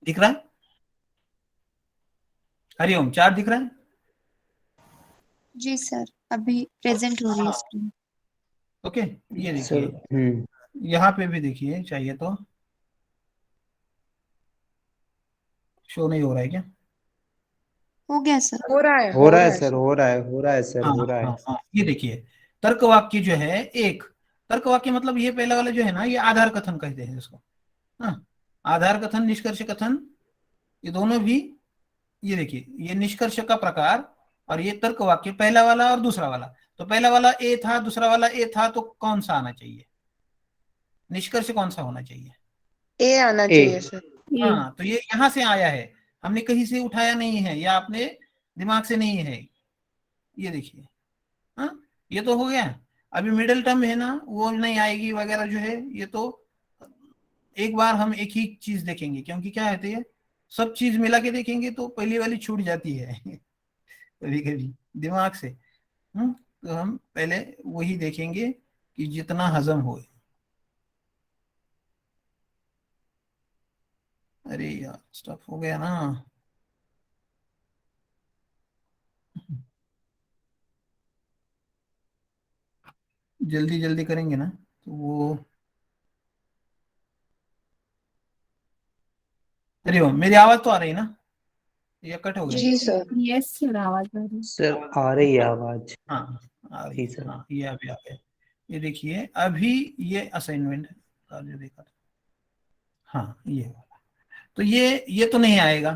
S1: दिख रहा है? हरिओम, चार्ट दिख रहा है?
S4: जी सर, अभी प्रेजेंट हो रही है स्क्रीन।
S1: ओके, ये
S5: सर
S1: देखिए, यहाँ पे भी देखिए, चाहिए तो शो नहीं हो रहा है क्या?
S4: हो गया सर।
S6: हो रहा है,
S5: हो
S6: हो
S5: रहा
S6: रहा
S5: है
S6: है
S5: सर,
S6: सर।
S5: हो रहा है, हो रहा है सर,
S1: हाँ
S5: हो रहा है।
S1: हाँ हाँ, ये देखिए, तर्क वाक्य जो है एक, तर्क वाक्य मतलब ये पहला वाला जो है ना, ये आधार कथन कहते हैं इसको। हाँ, आधार कथन, निष्कर्ष कथन, ये दोनों भी। ये देखिए, ये निष्कर्ष का प्रकार, और ये तर्क वाक्य, पहला वाला और दूसरा वाला। तो पहला वाला ए था, दूसरा वाला ए था, तो कौन सा आना चाहिए? निष्कर्ष कौन सा होना चाहिए?
S6: ए आना
S5: ए।
S6: चाहिए सर।
S1: हाँ, तो ये यहाँ से आया है, हमने कहीं से उठाया नहीं है, या अपने दिमाग से नहीं है। ये देखिए, हाँ, ये तो हो गया। अभी मिडिल टर्म है ना, वो नहीं आएगी वगैरह जो है, ये तो एक बार हम एक ही चीज देखेंगे, क्योंकि क्या कहते हैं, सब चीज मिला के देखेंगे तो पहली वाली छूट जाती है कभी कभी दिमाग से। तो हम पहले वही देखेंगे कि जितना हजम हो। अरे यार, स्टफ हो गया ना। जल्दी जल्दी करेंगे ना तो वो। अरे ओ, मेरी आवाज तो आ रही है ना, या कट हो गई?
S6: जी सर।
S3: यस सर, आवाज आ रही है।
S5: सर आ रही है आवाज।
S1: हाँ, आ रही
S5: जी
S1: है,
S5: सर।
S1: हाँ, ये अभी आ गया। ये देखिए, अभी ये असाइनमेंट है, जो देखा था, हाँ ये वाला। तो ये तो नहीं आएगा,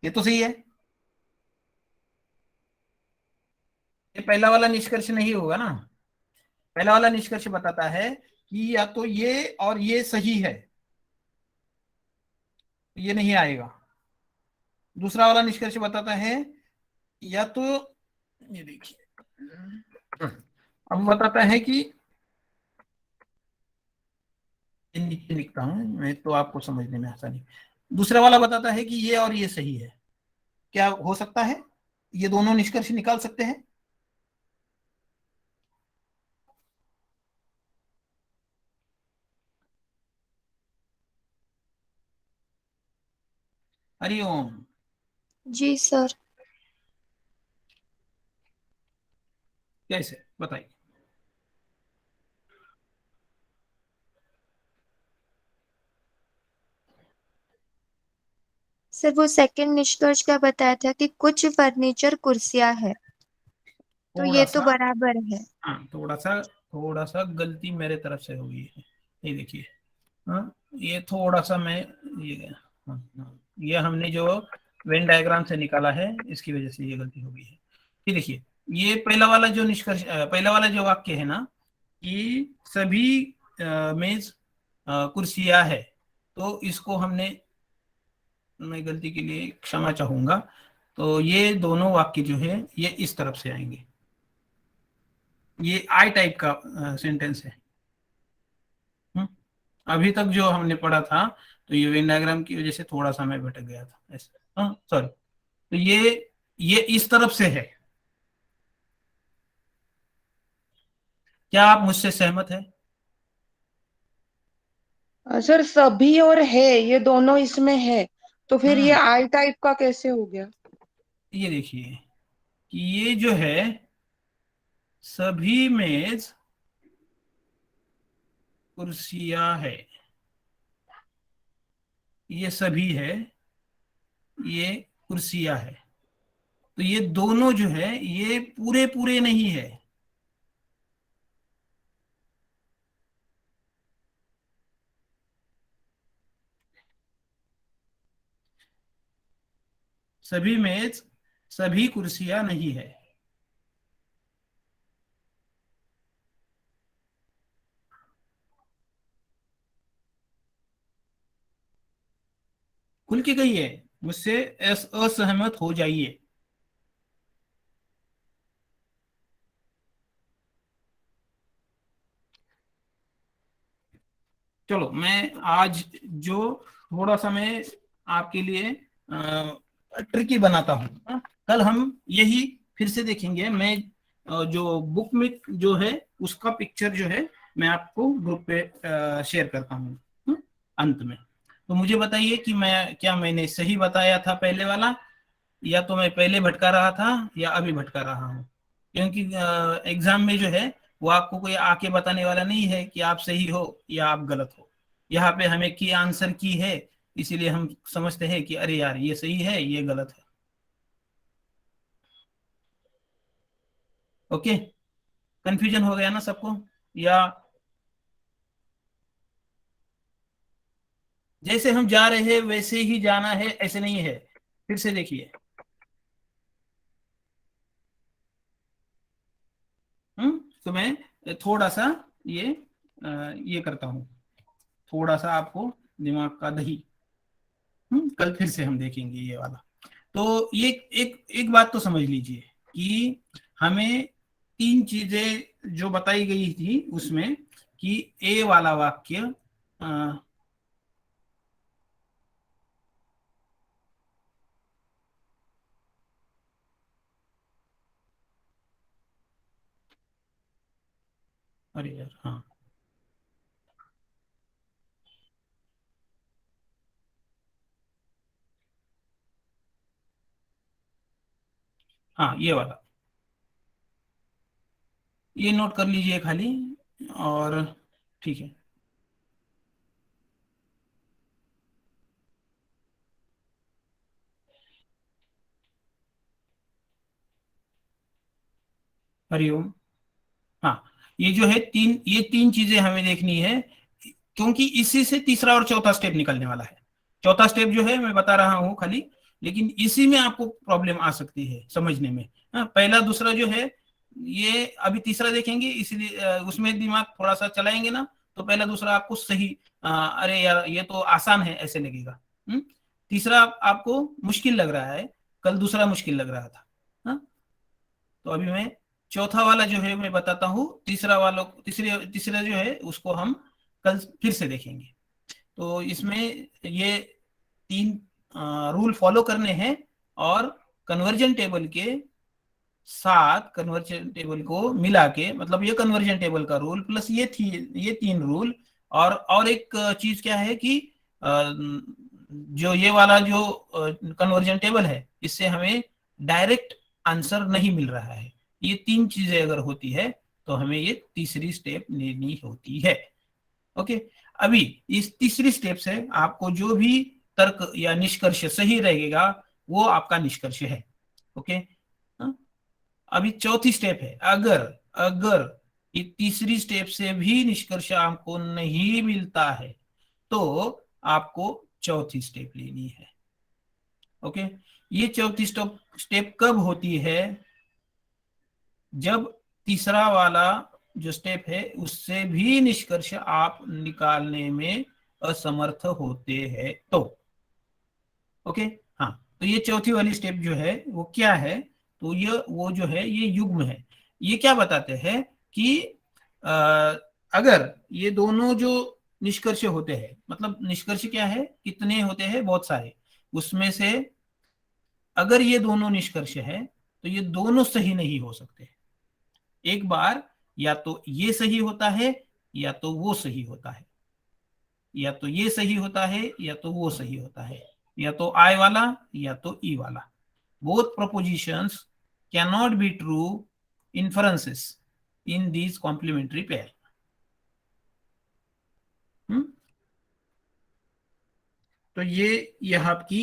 S1: ये तो सही है। ये पहला वाला निष्कर्ष नहीं होगा ना। पहला वाला निष्कर्ष बताता है कि या तो ये और ये सही है, ये नहीं आएगा। दूसरा वाला निष्कर्ष बताता है या तो, ये देखिए, अब बताता है कि, नीचे लिखता हूं मैं तो आपको समझने में आसानी। दूसरा वाला बताता है कि ये और ये सही है। क्या हो सकता है, ये दोनों निष्कर्ष निकाल सकते हैं? हरिओम।
S4: जी सर।
S1: कैसे बताइए?
S4: सर वो सेकंड निष्कर्ष का बताया था कि कुछ फर्नीचर कुर्सियां है। तो
S1: थोड़ा
S4: ये तो
S1: सा,
S4: बराबर है।
S1: हाँ थोड़ा सा गलती मेरे तरफ से हो गई है। ये देखिए, हाँ ये थोड़ा सा मैं ये, ये हमने जो वेन डायग्राम से निकाला है इसकी वजह से ये गलती हो गई है। ये देखिए, ये पहला वाला जो निष्कर्ष, पहला वाला जो वाक्य है ना, कि सभी मेज कुर्सियां है, तो इसको हमने, मैं गलती के लिए क्षमा चाहूंगा, तो ये दोनों वाक्य जो है ये इस तरफ से आएंगे। ये आई टाइप का सेंटेंस है। अभी तक जो हमने पढ़ा था, तो ये वेन डायग्राम की वजह से थोड़ा सा मैं भटक गया था ऐसे, हाँ सॉरी। तो ये इस तरफ से है। क्या आप मुझसे सहमत है?
S6: सर सभी और है, ये दोनों इसमें है, तो फिर ये आई टाइप का कैसे हो गया?
S1: ये देखिए कि ये जो है सभी मेज कुर्सियां है, ये सभी है, ये कुर्सियां है, तो ये दोनों जो है ये पूरे पूरे नहीं है। सभी मेज सभी कुर्सियां नहीं है। खुल के कहिए, मुझसे असहमत हो जाइए। चलो मैं आज जो थोड़ा सा मैं आपके लिए ट्रिकी बनाता हूँ, कल हम यही फिर से देखेंगे। मैं जो बुक में जो है उसका पिक्चर जो है मैं आपको ग्रुप पे शेयर करता हूँ अंत में। तो मुझे बताइए कि मैंने सही बताया था पहले वाला, या तो मैं पहले भटका रहा था या अभी भटका रहा हूँ। क्योंकि एग्जाम में जो है वो आपको कोई आके बताने वाला नहीं है कि आप सही हो या आप गलत हो। यहाँ पे हमें की आंसर की है, इसीलिए हम समझते हैं कि अरे यार ये सही है ये गलत है। ओके, कंफ्यूजन हो गया ना सबको? या जैसे हम जा रहे हैं वैसे ही जाना है, ऐसे नहीं है? फिर से देखिए, तो मैं थोड़ा सा ये ये करता हूँ, थोड़ा सा आपको दिमाग का दही। कल फिर से हम देखेंगे ये वाला। तो ये एक एक बात तो समझ लीजिए कि हमें तीन चीजें जो बताई गई थी उसमें, कि ए वाला वाक्य अरे यार, हाँ हाँ ये वाला, ये नोट कर लीजिए खाली। और ठीक है, हरिओम। हाँ, ये जो है ये तीन चीजें हमें देखनी है, क्योंकि इसी से तीसरा और चौथा स्टेप निकलने वाला है। चौथा स्टेप जो है मैं बता रहा हूं खाली, लेकिन इसी में आपको प्रॉब्लम आ सकती है समझने में। हाँ, पहला दूसरा जो है ये अभी तीसरा देखेंगे, इसलिए उसमें दिमाग थोड़ा सा चलाएंगे ना, तो पहला दूसरा आपको सही, अरे यार ये तो आसान है ऐसे लगेगा। तीसरा आपको मुश्किल लग रहा है, कल दूसरा मुश्किल लग रहा था। हाँ, तो अभी मैं चौथा वाला जो है मैं बताता हूँ, तीसरा जो है उसको हम कल फिर से देखेंगे। तो इसमें ये तीन रूल फॉलो करने हैं, और कन्वर्जन टेबल के साथ कन्वर्जन टेबल को मिला के, मतलब ये कन्वर्जन टेबल का रूल प्लस ये तीन रूल, और एक चीज क्या है कि जो ये वाला जो कन्वर्जन टेबल है, इससे हमें डायरेक्ट आंसर नहीं मिल रहा है। ये तीन चीजें अगर होती है तो हमें ये तीसरी स्टेप लेनी होती है। ओके, अभी इस तीसरी स्टेप से आपको जो भी तर्क या निष्कर्ष सही रहेगा वो आपका निष्कर्ष है। ओके, हाँ? अभी चौथी स्टेप है, अगर अगर ये तीसरी स्टेप से भी निष्कर्ष आपको नहीं मिलता है तो आपको चौथी स्टेप लेनी है। ओके, ये चौथी स्टेप कब होती है? जब तीसरा वाला जो स्टेप है उससे भी निष्कर्ष आप निकालने में असमर्थ होते हैं तो। ओके, हाँ, तो ये चौथी वाली स्टेप जो है वो क्या है? तो ये वो जो है ये युग्म है। ये क्या बताते हैं कि अगर ये दोनों जो निष्कर्ष होते हैं, मतलब निष्कर्ष क्या है, कितने होते हैं? बहुत सारे। उसमें से अगर ये दोनों निष्कर्ष है तो ये दोनों सही नहीं हो सकते। एक बार या तो ये सही होता है या तो वो सही होता है, या तो ये सही होता है या तो वो सही होता है, या तो I वाला या तो E वाला। Both propositions cannot be true inferences in these complementary pair। तो ये यह आपकी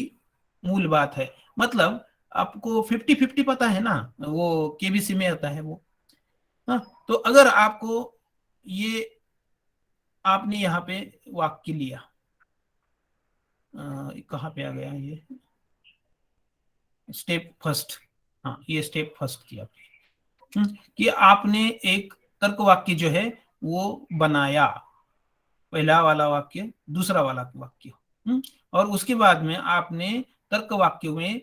S1: मूल बात है। मतलब आपको 50-50 पता है ना, वो केबीसी में आता है वो। हाँ, तो अगर आपको ये आपने यहाँ पे वाक्य लिया, कहाँ पे आ गया ये स्टेप फर्स्ट, हाँ ये स्टेप फर्स्ट किया कि आपने एक तर्क वाक्य जो है वो बनाया, पहला वाला वाक्य, दूसरा वाला वाक्य, और उसके बाद में आपने तर्क वाक्य में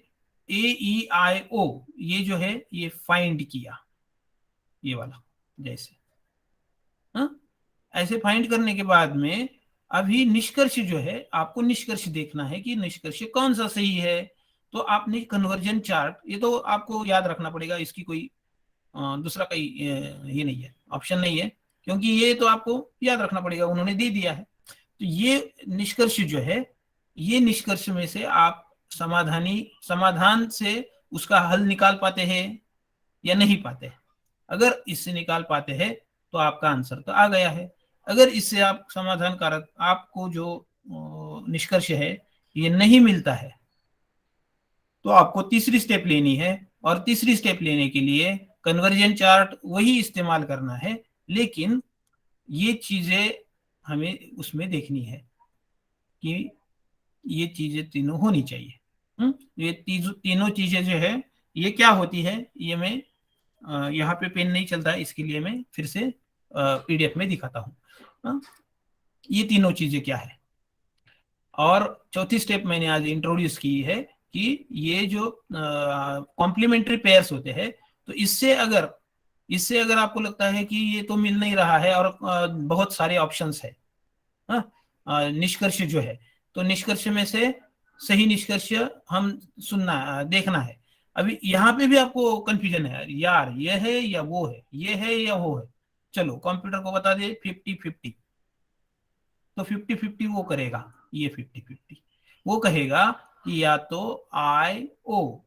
S1: AEIO ये जो है ये फाइंड किया, ये वाला जैसे। ऐसे फाइंड करने के बाद में अभी निष्कर्ष जो है, आपको निष्कर्ष देखना है कि निष्कर्ष कौन सा सही है। तो आपने कन्वर्जन चार्ट, ये तो आपको याद रखना पड़ेगा, इसकी कोई दूसरा कोई ये नहीं है, ऑप्शन नहीं है, क्योंकि ये तो आपको याद रखना पड़ेगा, उन्होंने दे दिया है। तो ये निष्कर्ष जो है, ये निष्कर्ष में से आप समाधान से उसका हल निकाल पाते हैं या नहीं पाते हैं। अगर इससे निकाल पाते हैं तो आपका आंसर तो आ गया है। अगर इससे आप समाधान कारक, आपको जो निष्कर्ष है ये नहीं मिलता है तो आपको तीसरी स्टेप लेनी है, और तीसरी स्टेप लेने के लिए कन्वर्जन चार्ट वही इस्तेमाल करना है, लेकिन ये चीजें हमें उसमें देखनी है कि ये चीजें तीनों होनी चाहिए। ये तीनों चीजें जो है ये क्या होती है, ये मैं यहाँ पे पेन नहीं चलता है, इसके लिए मैं फिर से PDF में दिखाता हूँ। ये तीनों चीजें क्या है, और चौथी स्टेप मैंने आज इंट्रोड्यूस की है कि ये जो कॉम्प्लीमेंट्री पेयर्स होते हैं, तो इससे अगर आपको लगता है कि ये तो मिल नहीं रहा है और बहुत सारे ऑप्शंस है, निष्कर्ष जो है, तो निष्कर्ष में से सही निष्कर्ष हम देखना है। अभी यहाँ पे भी आपको कंफ्यूजन है, यार ये है या वो है, ये है या वो है। चलो कंप्यूटर को बता दे 50-50, तो 50-50 वो करेगा, ये 50-50 वो कहेगा कि या तो I-O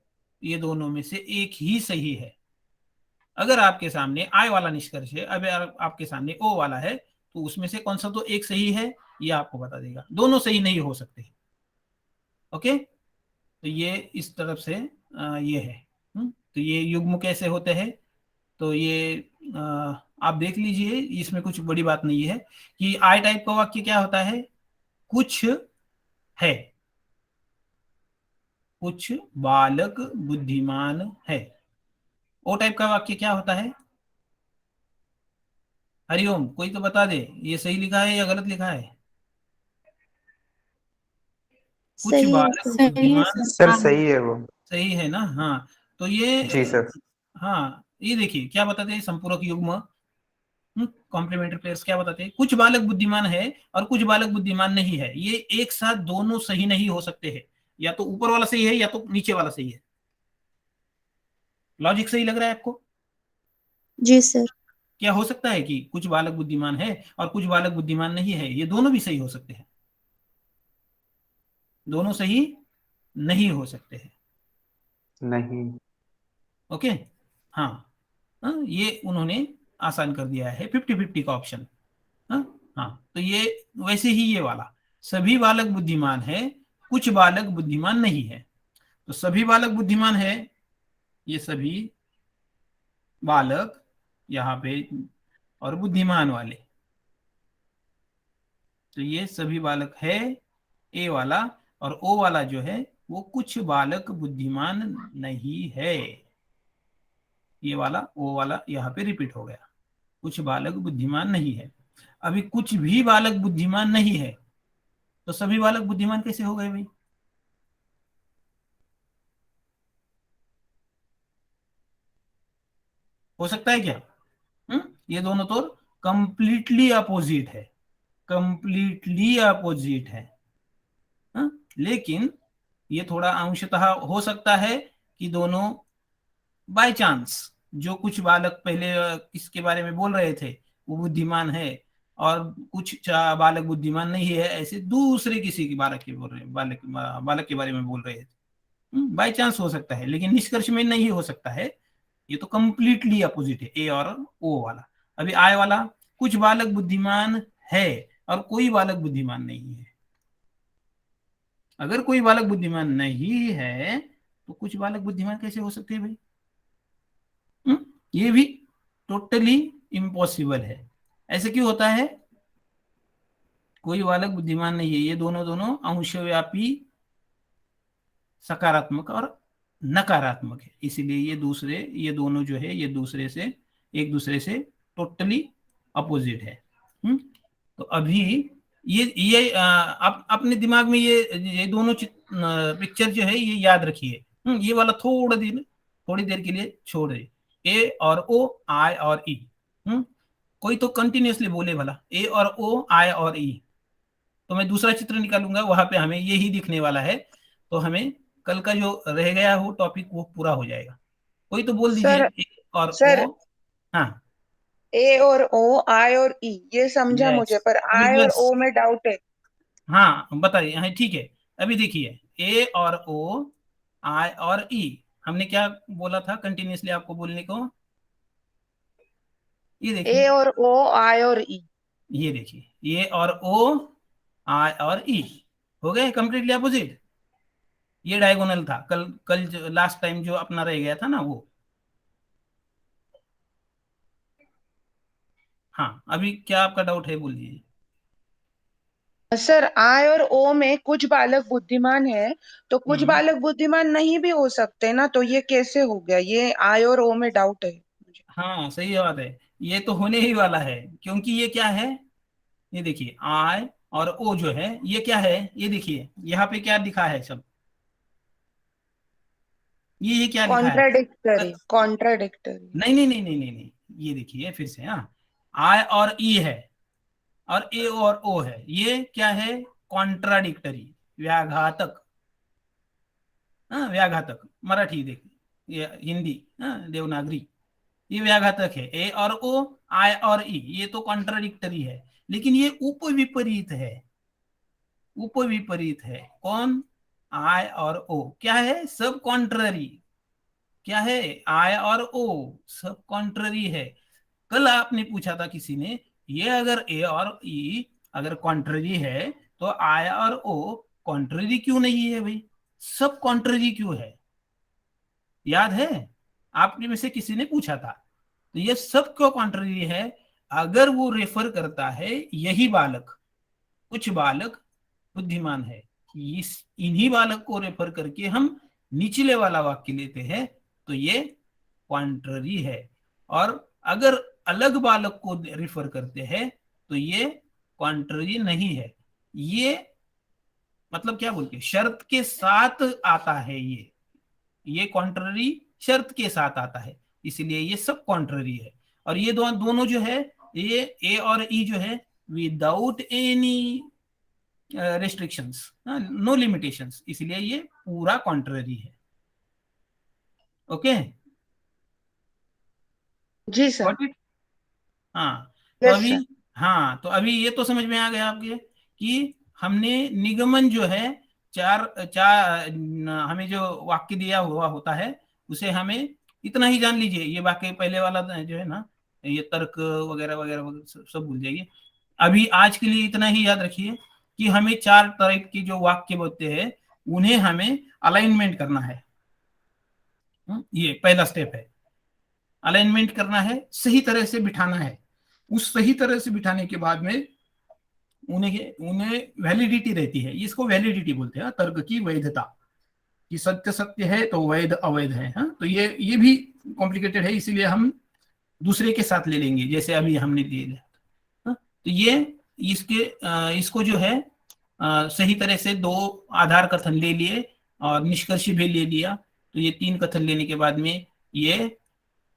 S1: ये दोनों में से एक ही सही है। अगर आपके सामने I वाला निष्कर्ष है, अब आपके सामने O वाला है, तो उसमें से कौन सा तो एक सही है, ये आपको बता देगा। दोनों सही नहीं हो सकते। ओके, तो ये इस तरफ से ये है। तो ये युग्म कैसे होते हैं, तो ये आप देख लीजिए, इसमें कुछ बड़ी बात नहीं है कि I टाइप का वाक्य क्या होता है, कुछ है, कुछ बालक बुद्धिमान है। O टाइप का वाक्य क्या होता है? हरिओम, कोई तो बता दे, ये सही लिखा है या गलत लिखा है? कुछ
S4: सही है
S1: बालक
S4: सर।
S1: बुद्धिमान,
S5: सर सही है वो।
S1: सही है ना? हाँ, तो ये
S5: जी सर।
S1: हाँ, ये देखिए क्या बताते हैं संपूरक युग्म, कॉम्प्लीमेंट्री पेयर्स क्या बताते हैं, कुछ बालक बुद्धिमान है और कुछ बालक बुद्धिमान नहीं है। ये एक साथ दोनों सही नहीं हो सकते हैं, या तो ऊपर वाला सही है या तो नीचे वाला सही है। लॉजिक सही लग रहा है आपको?
S4: जी सर।
S1: क्या हो सकता है कि कुछ बालक बुद्धिमान है और कुछ बालक बुद्धिमान नहीं है? ये दोनों भी सही हो सकते हैं, दोनों सही नहीं हो सकते हैं।
S5: नहीं।
S1: ओके, हाँ, ये उन्होंने आसान कर दिया है 50-50 का ऑप्शन। हाँ, तो ये वैसे ही ये वाला सभी बालक बुद्धिमान है, कुछ बालक बुद्धिमान नहीं है। तो सभी बालक बुद्धिमान है, ये सभी बालक यहाँ पे और बुद्धिमान वाले, तो ये सभी बालक है ए वाला, और ओ वाला जो है वो कुछ बालक बुद्धिमान नहीं है। ये वाला ओ वाला यहाँ पे रिपीट हो गया, कुछ बालक बुद्धिमान नहीं है। अभी कुछ भी बालक बुद्धिमान नहीं है, तो सभी बालक बुद्धिमान कैसे हो गए भाई? हो सकता है क्या? ये दोनों तो कंप्लीटली अपोजिट है, कंप्लीटली अपोजिट है। लेकिन ये थोड़ा अंशतः हो सकता है कि दोनों बाय चांस, जो कुछ बालक पहले किसके बारे में बोल रहे थे वो बुद्धिमान है, और कुछ बालक बुद्धिमान नहीं है, ऐसे दूसरे किसी के बालक के बोल रहे, बालक के बारे में बोल रहे थे। बाय चांस हो सकता है, लेकिन निष्कर्ष में नहीं हो सकता है। ये तो कंप्लीटली अपोजिट है, ए और ओ वाला। अभी आय वाला, कुछ बालक बुद्धिमान है और कोई बालक बुद्धिमान नहीं है। अगर कोई बालक बुद्धिमान नहीं है तो कुछ बालक बुद्धिमान कैसे हो सकते हैं भाई? ये भी टोटली इम्पॉसिबल है। ऐसे क्यों होता है? कोई बालक बुद्धिमान नहीं है, ये दोनों दोनों अंशव्यापी सकारात्मक और नकारात्मक है, इसीलिए ये दोनों जो है ये एक दूसरे से टोटली अपोजिट है। तो अभी ये अपने दिमाग में ये दोनों पिक्चर जो है ये याद रखिए। ये वाला थोड़ी देर के लिए छोड़ दे, ए और ओ, आई और ई। कोई तो कंटिन्यूअसली बोले भला ए और ओ, आई और ई, तो मैं दूसरा चित्र निकालूंगा, वहां पे हमें यही दिखने वाला है, तो हमें कल का जो रह गया हो टॉपिक वो पूरा हो जाएगा। कोई तो बोल दीजिए
S6: सर,
S1: ए और
S6: सर,
S1: ओ। हाँ,
S6: ए और ओ, आई और ई, ये समझा मुझे,
S1: यस,
S6: पर
S1: अभी
S6: आई और
S1: बस,
S6: ओ में डाउट है।
S1: हाँ बताइए, हाँ ठीक है। अभी देखिए, ए और ओ, आई और ई, हमने क्या बोला था कंटिन्यूअसली आपको बोलने को? ये देखिए,
S6: ए और ओ, आई और ई।
S1: ये देखिए, ए और ओ, आई और ई हो गए कंप्लीटली अपोजिट। ये डायगोनल था, कल कल लास्ट टाइम जो अपना रह गया था ना वो। हाँ, अभी क्या आपका डाउट है बोलिए।
S6: सर, आई और ओ में कुछ बालक बुद्धिमान है, तो कुछ
S1: हम्म,
S6: बालक बुद्धिमान नहीं भी हो सकते ना, तो ये कैसे हो गया? ये आई और ओ में डाउट है मुझे।
S1: हाँ सही बात है, ये तो होने ही वाला है, क्योंकि ये क्या है, ये देखिए आई और ओ जो है ये क्या है, ये देखिए यहाँ पे क्या लिखा है सब, ये क्या लिखा है?
S6: Contradictory, contradictory.
S1: नहीं नहीं नहीं नहीं नहीं नहीं, ये देखिए फिर से, हाँ, आई और ई है और ए और ओ है, ये क्या है? कॉन्ट्राडिक्टरी, व्याघातक। हाँ, व्याघातक मराठी देखिए, ये हिंदी, हाँ देवनागरी, ये व्याघातक है। ए और ओ, आई और ई, ये तो कॉन्ट्राडिक्टरी है, लेकिन ये उपविपरीत है, उपविपरीत है। कौन? आई और ओ क्या है? सब कॉन्ट्ररी। क्या है? आई और ओ सब कॉन्ट्ररी है। कल आपने पूछा था किसी ने, ये अगर ए और ई अगर कॉन्ट्ररी है तो आई और ओ कॉन्ट्ररी क्यों नहीं है भाई? सब कॉन्ट्ररी क्यों है? याद है? आपने में से किसी ने पूछा था, तो ये सब क्यों कॉन्ट्ररी है? अगर वो रेफर करता है यही बालक, कुछ बालक बुद्धिमान है, इस इन्हीं बालक को रेफर करके हम निचले वाला वाक्य लेते हैं, तो ये कॉन्ट्ररी है। और अगर अलग बालक को रेफर करते हैं तो ये कॉन्ट्ररी नहीं है। ये मतलब क्या बोलते हैं, शर्त के साथ आता है, ये कॉन्ट्ररी शर्त के साथ आता है, इसलिए ये सब कॉन्ट्ररी है। और ये दोनों जो है, ये ए और ई जो है, without any restrictions, no limitations, इसलिए ये पूरा कॉन्ट्ररी है। ओके,
S6: जी सर।
S1: Got it? हाँ, तो
S6: यस
S1: अभी,
S6: सर।
S1: हाँ तो अभी ये तो समझ में आ गया आपके कि हमने निगमन जो है, चार चार हमें जो वाक्य दिया हुआ होता है उसे हमें इतना ही जान लीजिए। ये वाक्य पहले वाला जो है ना, ये तर्क वगैरह वगैरह वगैरह सब भूल जाइए। अभी आज के लिए इतना ही याद रखिए कि हमें चार तरह के जो वाक्य बोलते हैं उन्हें हमें अलाइनमेंट करना है। ये पहला स्टेप है। अलाइनमेंट करना है, सही तरह से बिठाना है। उस सही तरह से बिठाने के बाद में उन्हें वैलिडिटी रहती है, इसको वैलिडिटी बोलते हैं, तर्क की वैधता, कि सत्य सत्य है तो वैध अवैध है। हाँ, तो ये भी कॉम्प्लिकेटेड है, इसीलिए हम दूसरे के साथ ले लेंगे, जैसे अभी हमने दिए। हाँ, तो ये इसको जो है सही तरह से 2 आधार कथन ले लिए और निष्कर्ष भी ले लिया। तो ये 3 कथन लेने के बाद में ये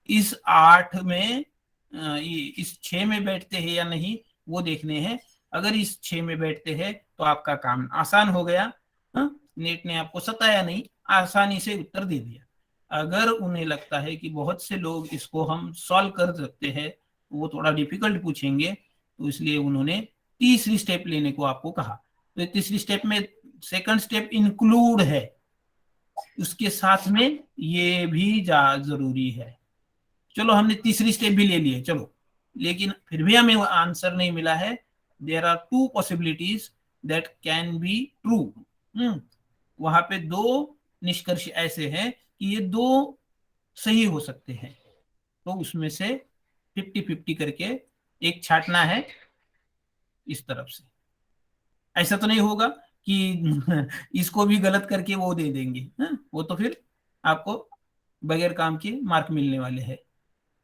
S1: इस 8 में इस 6 में बैठते हैं या नहीं वो देखने हैं। अगर इस 6 में बैठते हैं तो आपका काम आसान हो गया। नेट ने आपको सताया नहीं, आसानी से उत्तर दे दिया। अगर उन्हें लगता है कि बहुत से लोग इसको हम सॉल्व कर सकते हैं, वो थोड़ा डिफिकल्ट पूछेंगे, तो इसलिए उन्होंने तीसरी स्टेप लेने को आपको कहा। तो तीसरी स्टेप में सेकंड स्टेप इंक्लूड है, उसके साथ में ये भी जरूरी है। चलो हमने तीसरी स्टेप भी ले लिए, चलो, लेकिन फिर भी हमें आंसर नहीं मिला है। There are 2 possibilities that can be true. वहां पे 2 निष्कर्ष ऐसे हैं कि ये 2 सही हो सकते हैं, तो उसमें से 50-50 करके एक छांटना है इस तरफ से। ऐसा तो नहीं होगा कि इसको भी गलत करके वो दे देंगे, वो तो फिर आपको बगैर काम के मार्क मिलने वाले हैं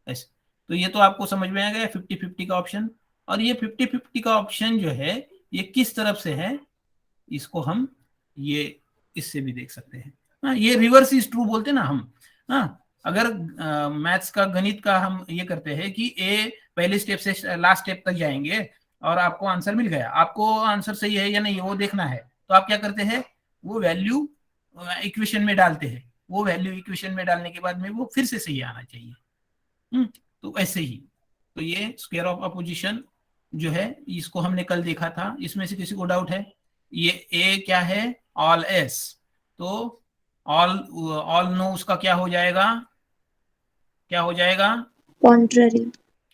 S1: ऐसे। तो ये तो आपको समझ में आ गया 50-50 का ऑप्शन। और ये 50-50 का ऑप्शन जो है ये किस तरफ से है, इसको हम ये इससे भी देख सकते हैं। हाँ, ये रिवर्स इज ट्रू बोलते हैं ना हम। हाँ, अगर मैथ्स का गणित का हम ये करते हैं कि ए पहले स्टेप से लास्ट स्टेप तक जाएंगे और आपको आंसर मिल गया, आपको आंसर सही है या नहीं वो देखना है, तो आप क्या करते हैं, वो वैल्यू इक्वेशन में डालते हैं। वो वैल्यू इक्वेशन में डालने के बाद में वो फिर से सही आना चाहिए। तो ऐसे ही तो ये स्क्वायर ऑफ अपोजिशन जो है इसको हमने कल देखा था। इसमें से किसी को डाउट है? ये ए क्या है, ऑल एस, तो ऑल नो उसका क्या हो जाएगा, क्या हो जाएगा,
S4: कॉन्ट्ररी,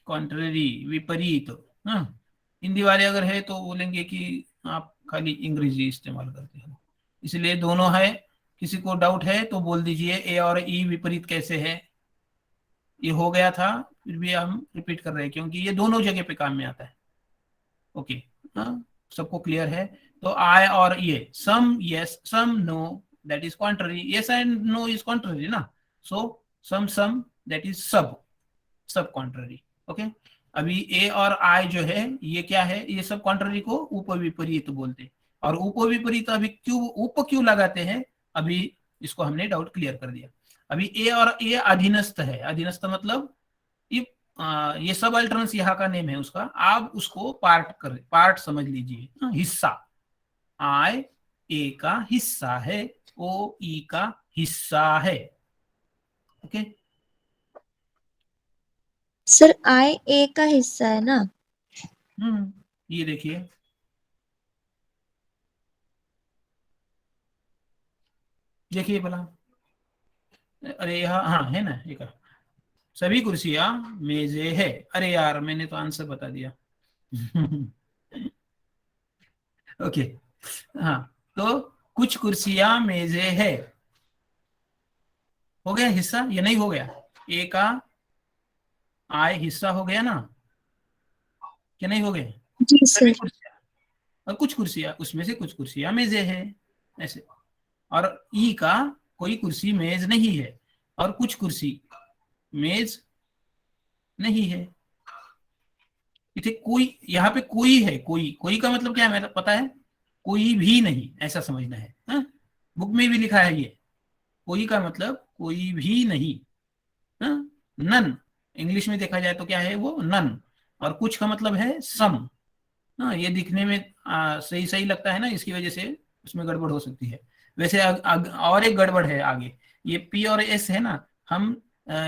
S1: कॉन्ट्ररी, विपरीत। हिंदी वाले अगर है तो बोलेंगे कि आप खाली अंग्रेजी इस्तेमाल करते हो, इसलिए दोनों है। किसी को डाउट है तो बोल दीजिए ए और ई विपरीत कैसे है। ये हो गया था, फिर भी हम रिपीट कर रहे हैं क्योंकि ये दोनों जगह पे काम में आता है। ओके, सबको क्लियर है? तो आई और ये some yes some no that is contrary, yes and no is contrary ना, सो सम दैट इज सब कॉन्ट्ररी। ओके, अभी ए और आई जो है ये क्या है, ये सब कॉन्ट्ररी को उपविपरीत बोलते। और उपविपरीत अभी क्यों लगाते हैं, अभी इसको हमने डाउट क्लियर कर दिया। अभी ए और ए अधीनस्थ है, अधीनस्थ मतलब ये सब अल्टरनेंस यहाँ का नेम है उसका, आप उसको पार्ट समझ लीजिए, हिस्सा। आई ए का हिस्सा है, ओ ई का हिस्सा है। ओके
S4: सर आई ए का हिस्सा है ना?
S1: ये देखिए, देखिए भला, अरे यहाँ हाँ है ना, एक सभी कुर्सियां मेजे है। अरे यार मैंने तो आंसर बता दिया। ओके, हाँ, तो कुछ कुर्सियां मेजे है, हो गया हिस्सा, ये नहीं हो गया, ए का आय हिस्सा हो गया ना, क्या नहीं हो गए?
S4: जी
S1: सभी
S4: सर।
S1: कुर्सियां, और कुछ कुर्सियां, उसमें से कुछ कुर्सियां मेजे है ऐसे। और ई का कोई कुर्सी मेज नहीं है, और कुछ कुर्सी मेज नहीं है। इसे कोई, यहाँ पे कोई है, कोई का मतलब क्या है मेरा पता है, कोई भी नहीं, ऐसा समझना है। बुक में भी लिखा है ये, कोई का मतलब कोई भी नहीं। नन इंग्लिश में देखा जाए तो क्या है वो, नन। और कुछ का मतलब है सम। ये दिखने में सही लगता है ना, इसकी वजह से उसमें गड़बड़ हो सकती है। वैसे और एक गड़बड़ है आगे, ये पी और एस है ना, हम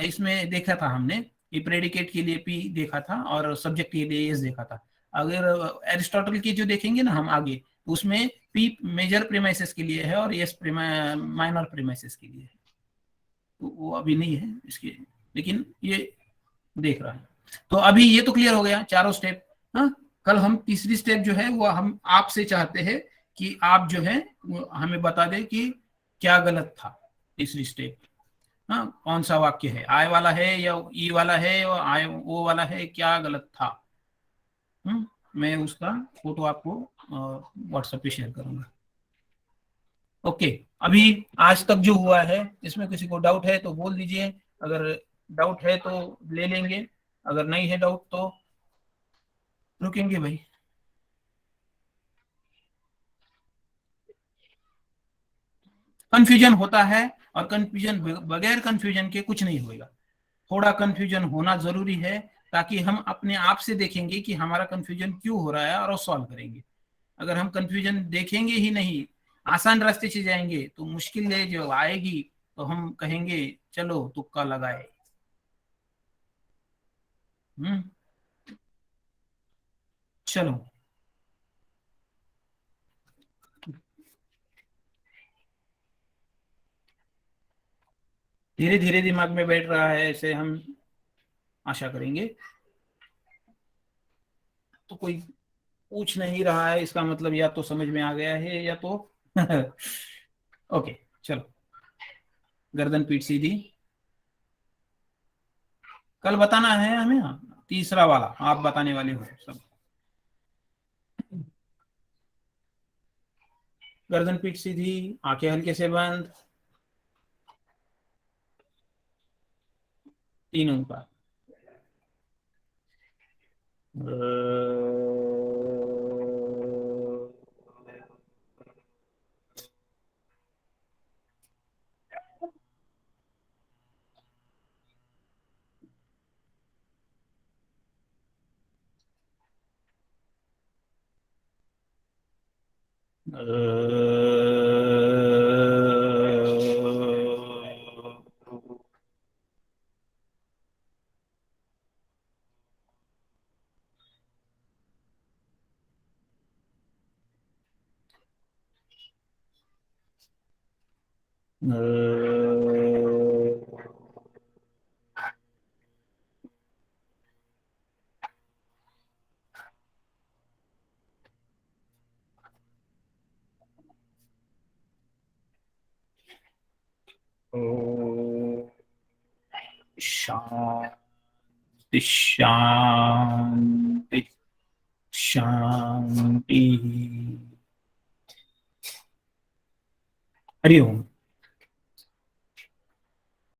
S1: इसमें देखा था हमने, ये प्रेडिकेट के लिए पी देखा था और सब्जेक्ट के लिए एस देखा था। अगर एरिस्टोटल की जो देखेंगे ना हम आगे, तो उसमें पी मेजर प्रीमाइसेस के लिए है और एस माइनर प्रीमाइसेस के लिए है। तो वो अभी नहीं है इसके, लेकिन ये देख रहा है। तो अभी ये तो क्लियर हो गया चारों स्टेप। कल हम तीसरी स्टेप जो है वो हम आपसे चाहते हैं कि आप जो है हमें बता दें कि क्या गलत था तीसरी स्टेप। हाँ, कौन सा वाक्य है, आय वाला है या ई वाला है और आय ओ वाला है, क्या गलत था। मैं उसका फोटो आपको व्हाट्सएप पे शेयर करूंगा। ओके, अभी आज तक जो हुआ है इसमें किसी को डाउट है तो बोल दीजिए, अगर डाउट है तो ले लेंगे, अगर नहीं है डाउट तो रुकेंगे भाई। कंफ्यूजन होता है और कंफ्यूजन, बगैर कंफ्यूजन के कुछ नहीं होगा। थोड़ा कंफ्यूजन होना जरूरी है ताकि हम अपने आप से देखेंगे कि हमारा कंफ्यूजन क्यों हो रहा है और सॉल्व करेंगे। अगर हम कंफ्यूजन देखेंगे ही नहीं, आसान रास्ते से जाएंगे तो मुश्किलें जो आएगी तो हम कहेंगे चलो तुक्का लगाए। चलो, धीरे धीरे दिमाग में बैठ रहा है ऐसे हम आशा करेंगे। तो कोई पूछ नहीं रहा है, इसका मतलब या तो समझ में आ गया है या तो ओके, चलो, गर्दन पीठ सीधी। कल बताना है हमें, तीसरा वाला आप बताने वाले हो सब। गर्दन पीठ सीधी, आंखें हल्के से बंद, तीनों का। शांति शांति शांति। हरि ओम।